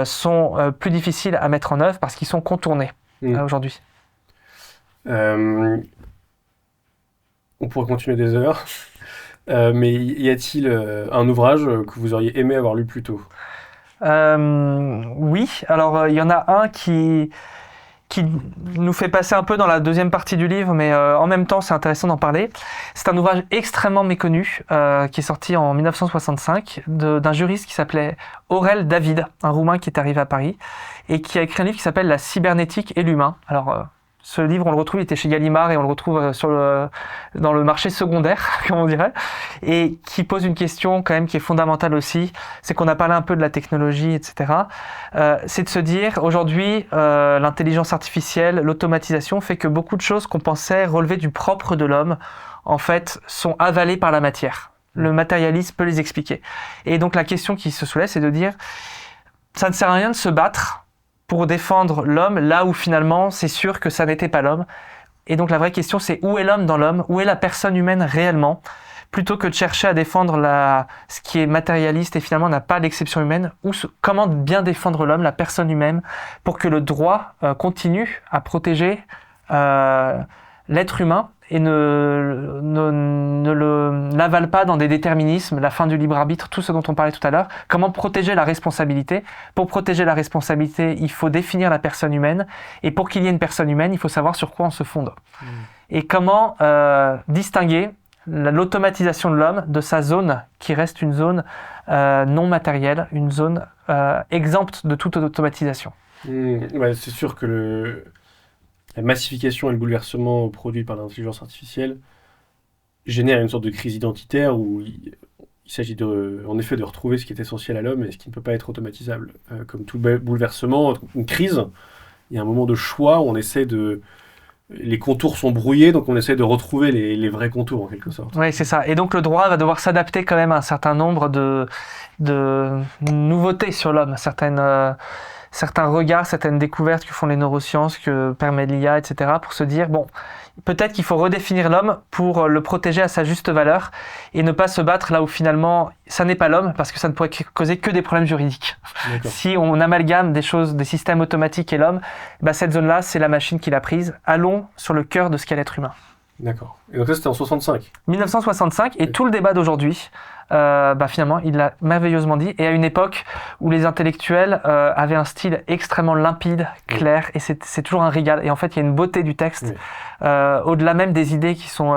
sont plus difficiles à mettre en œuvre parce qu'ils sont contournés aujourd'hui. On pourrait continuer des heures, mais y a-t-il un ouvrage que vous auriez aimé avoir lu plus tôt? Oui, alors il y en a un qui nous fait passer un peu dans la deuxième partie du livre, mais en même temps c'est intéressant d'en parler. C'est un ouvrage extrêmement méconnu qui est sorti en 1965 d'un juriste qui s'appelait Aurel David, un Roumain qui est arrivé à Paris et qui a écrit un livre qui s'appelle La cybernétique et l'humain. Alors ce livre, on le retrouve, il était chez Gallimard et on le retrouve dans le marché secondaire, comme on dirait, et qui pose une question quand même qui est fondamentale aussi, c'est qu'on a parlé un peu de la technologie, etc. C'est de se dire, aujourd'hui, l'intelligence artificielle, l'automatisation fait que beaucoup de choses qu'on pensait relever du propre de l'homme, en fait, sont avalées par la matière. Le matérialisme peut les expliquer. Et donc la question qui se soulève, c'est de dire, ça ne sert à rien de se battre pour défendre l'homme, là où finalement c'est sûr que ça n'était pas l'homme. Et donc la vraie question c'est où est l'homme dans l'homme, où est la personne humaine réellement, plutôt que de chercher à défendre ce qui est matérialiste et finalement n'a pas l'exception humaine, comment bien défendre l'homme, la personne humaine, pour que le droit continue à protéger l'être humain et ne l'avale pas dans des déterminismes, la fin du libre arbitre, tout ce dont on parlait tout à l'heure. Comment protéger la responsabilité? Pour protéger la responsabilité, il faut définir la personne humaine. Et pour qu'il y ait une personne humaine, il faut savoir sur quoi on se fonde. Et comment distinguer l'automatisation de l'homme de sa zone, qui reste une zone non matérielle, une zone exempte de toute automatisation. Ouais, c'est sûr que la massification et le bouleversement produit par l'intelligence artificielle génère une sorte de crise identitaire où il s'agit en effet de retrouver ce qui est essentiel à l'homme et ce qui ne peut pas être automatisable. Comme tout bouleversement, une crise, il y a un moment de choix où on essaie les contours sont brouillés, donc on essaie de retrouver les vrais contours en quelque sorte. Oui, c'est ça. Et donc le droit va devoir s'adapter quand même à un certain nombre de nouveautés sur l'homme, certains regards, certaines découvertes que font les neurosciences, que permet l'IA, etc., pour se dire, bon, peut-être qu'il faut redéfinir l'homme pour le protéger à sa juste valeur et ne pas se battre là où finalement ça n'est pas l'homme, parce que ça ne pourrait causer que des problèmes juridiques. D'accord. Si on amalgame des choses, des systèmes automatiques et l'homme, bah cette zone-là, c'est la machine qui l'a prise. Allons sur le cœur de ce qu'est l'être humain. D'accord. Et donc ça, c'était en 65. 1965, et tout le débat d'aujourd'hui, finalement, il l'a merveilleusement dit, et à une époque où les intellectuels avaient un style extrêmement limpide, clair, et c'est toujours un régal. Et en fait, il y a une beauté du texte, au-delà même des idées qui sont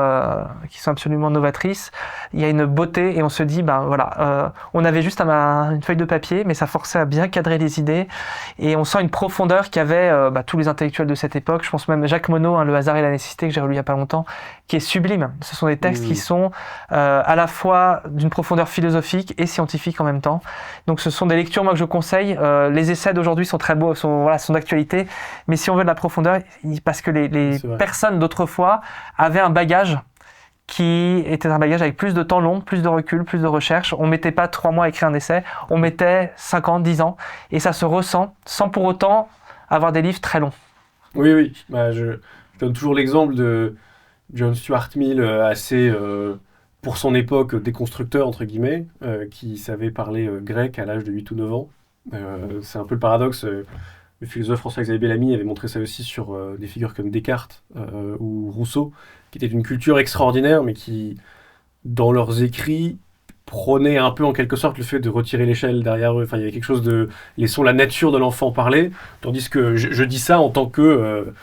absolument novatrices, il y a une beauté, et on se dit, on avait juste une feuille de papier, mais ça forçait à bien cadrer les idées, et on sent une profondeur qu'avaient tous les intellectuels de cette époque. Je pense même Jacques Monod, Le hasard et la nécessité, que j'ai relu il n'y a pas longtemps, qui est sublime. Ce sont des textes qui sont à la fois d'une profondeur philosophique et scientifique en même temps. Donc ce sont des lectures moi que je conseille. Les essais d'aujourd'hui sont très beaux, sont d'actualité, mais si on veut de la profondeur, parce que les personnes d'autrefois avaient un bagage qui était un bagage avec plus de temps long, plus de recul, plus de recherche. On mettait pas 3 mois à écrire un essai, on mettait 5 ans, 10 ans, et ça se ressent sans pour autant avoir des livres très longs. Oui. Je donne toujours l'exemple de John Stuart Mill, assez, pour son époque, déconstructeur, entre guillemets, qui savait parler grec à l'âge de 8 ou 9 ans. C'est un peu le paradoxe. Le philosophe François-Xavier Bellamy avait montré ça aussi sur des figures comme Descartes ou Rousseau, qui étaient d'une culture extraordinaire, mais qui, dans leurs écrits, prônaient un peu en quelque sorte le fait de retirer l'échelle derrière eux. Enfin, il y avait quelque chose de... Laissons la nature de l'enfant parler, tandis que je dis ça en tant que...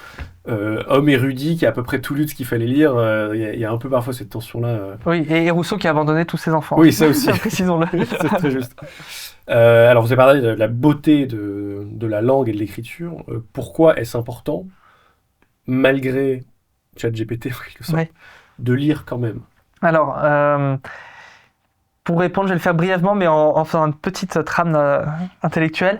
homme érudit qui a à peu près tout lu de ce qu'il fallait lire, il y a un peu parfois cette tension-là. Oui, et Rousseau qui a abandonné tous ses enfants. Oui, ça aussi. Précisons-le. C'est très juste. Alors, vous avez parlé de la beauté de la langue et de l'écriture. Pourquoi est-ce important, malgré ChatGPT, en quelque sorte, de lire quand même? Alors, pour répondre, je vais le faire brièvement, mais en faisant une petite trame intellectuelle.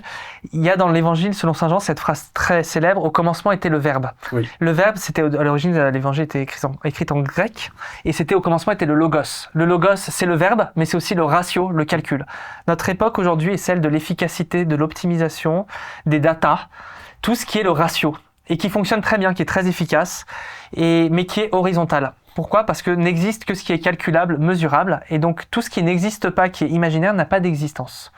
Il y a dans l'Évangile, selon saint Jean, cette phrase très célèbre, « Au commencement était le Verbe ». Oui. Le Verbe, c'était à l'origine, l'Évangile était écrit en grec, et c'était au commencement était le Logos. Le Logos, c'est le Verbe, mais c'est aussi le ratio, le calcul. Notre époque aujourd'hui est celle de l'efficacité, de l'optimisation, des datas, tout ce qui est le ratio, et qui fonctionne très bien, qui est très efficace, mais qui est horizontal. Pourquoi ? Parce que n'existe que ce qui est calculable, mesurable, et donc tout ce qui n'existe pas, qui est imaginaire, n'a pas d'existence.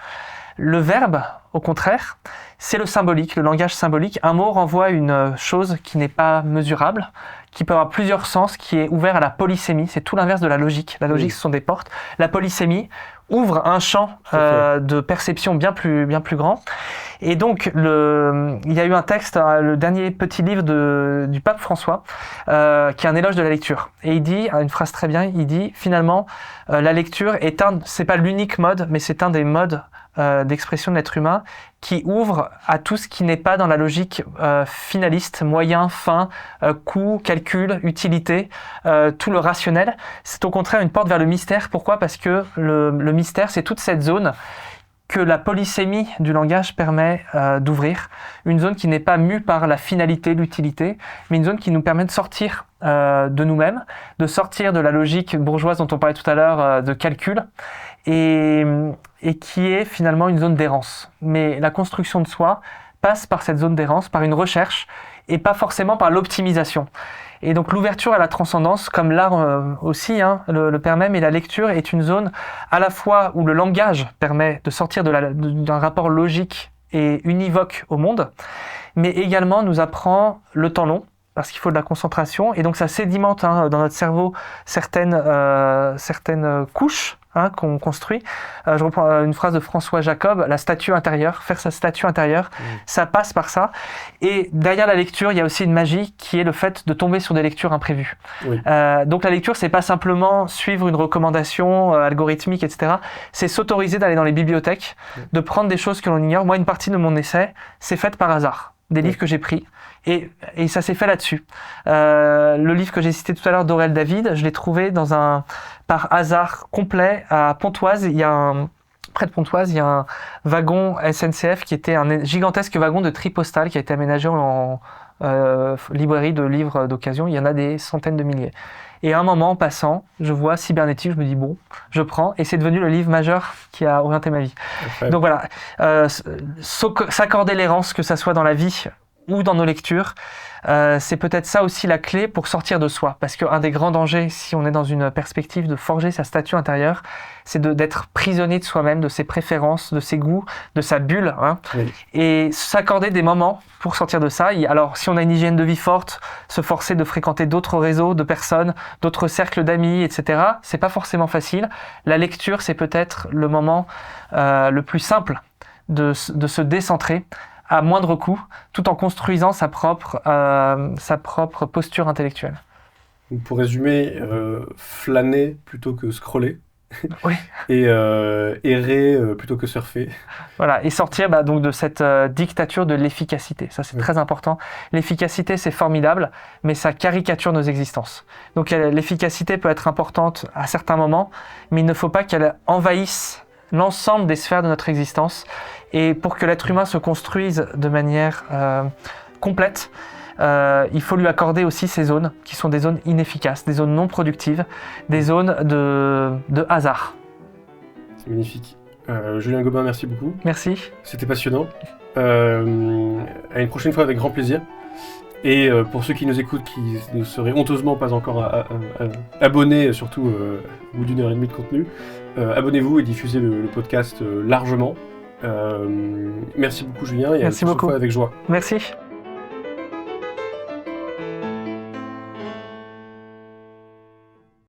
Le verbe, au contraire, c'est le symbolique, le langage symbolique. Un mot renvoie une chose qui n'est pas mesurable, qui peut avoir plusieurs sens, qui est ouvert à la polysémie. C'est tout l'inverse de la logique. La logique, ce sont des portes. La polysémie ouvre un champ de perception bien plus grand. Et donc, il y a eu un texte, le dernier petit livre du pape François, qui est un éloge de la lecture. Et il dit, une phrase très bien, il dit, finalement, la lecture c'est pas l'unique mode, mais c'est un des modes d'expression de l'être humain qui ouvre à tout ce qui n'est pas dans la logique finaliste, moyen, fin, coût, calcul, utilité, tout le rationnel. C'est au contraire une porte vers le mystère. Pourquoi ? Parce que le mystère, c'est toute cette zone que la polysémie du langage permet d'ouvrir. Une zone qui n'est pas mue par la finalité, l'utilité, mais une zone qui nous permet de sortir de nous-mêmes, de sortir de la logique bourgeoise dont on parlait tout à l'heure, de calcul, et qui est finalement une zone d'errance. Mais la construction de soi passe par cette zone d'errance, par une recherche, et pas forcément par l'optimisation. Et donc l'ouverture à la transcendance, comme l'art aussi le permet, mais la lecture est une zone à la fois où le langage permet de sortir d'un rapport logique et univoque au monde, mais également nous apprend le temps long, parce qu'il faut de la concentration, et donc ça sédimente dans notre cerveau certaines couches qu'on construit. Je reprends une phrase de François Jacob, la statue intérieure, faire sa statue intérieure, ça passe par ça. Et derrière la lecture, il y a aussi une magie qui est le fait de tomber sur des lectures imprévues. Oui. Donc la lecture, c'est pas simplement suivre une recommandation algorithmique, etc. C'est s'autoriser d'aller dans les bibliothèques, de prendre des choses que l'on ignore. Moi, une partie de mon essai, c'est faite par hasard. Des livres que j'ai pris. Et ça s'est fait là-dessus. Le livre que j'ai cité tout à l'heure d'Aurel David, je l'ai trouvé par hasard complet à Pontoise. Près de Pontoise, il y a un wagon SNCF qui était un gigantesque wagon de tri postal qui a été aménagé en librairies de livres d'occasion, il y en a des centaines de milliers. Et à un moment, en passant, je vois cybernétique, je me dis bon, je prends, et c'est devenu le livre majeur qui a orienté ma vie. Ouais. Donc voilà, s'accorder l'errance, que ça soit dans la vie ou dans nos lectures, c'est peut-être ça aussi la clé pour sortir de soi. Parce qu'un des grands dangers, si on est dans une perspective de forger sa statue intérieure, c'est d'être prisonnier de soi-même, de ses préférences, de ses goûts, de sa bulle. Hein, Oui. et s'accorder des moments pour sortir de ça. Alors, si on a une hygiène de vie forte, se forcer de fréquenter d'autres réseaux de personnes, d'autres cercles d'amis, etc., c'est pas forcément facile. La lecture, c'est peut-être le moment le plus simple de se décentrer à moindre coût, tout en construisant sa propre posture intellectuelle. Donc, pour résumer, flâner plutôt que scroller. Oui. Et errer plutôt que surfer. Voilà, et sortir donc de cette dictature de l'efficacité. Ça, c'est très important. L'efficacité, c'est formidable, mais ça caricature nos existences. Donc l'efficacité peut être importante à certains moments, mais il ne faut pas qu'elle envahisse l'ensemble des sphères de notre existence. Et pour que l'être humain se construise de manière complète, il faut lui accorder aussi ces zones qui sont des zones inefficaces, des zones non productives, des zones de hasard. C'est magnifique. Julien Gobin, merci beaucoup. Merci. C'était passionnant. À une prochaine fois avec grand plaisir. Et pour ceux qui nous écoutent, qui ne seraient honteusement pas encore abonnés, surtout au bout d'une heure et demie de contenu, abonnez-vous et diffusez le podcast largement. Merci beaucoup Julien et Merci à la prochaine beaucoup. fois avec joie. Merci.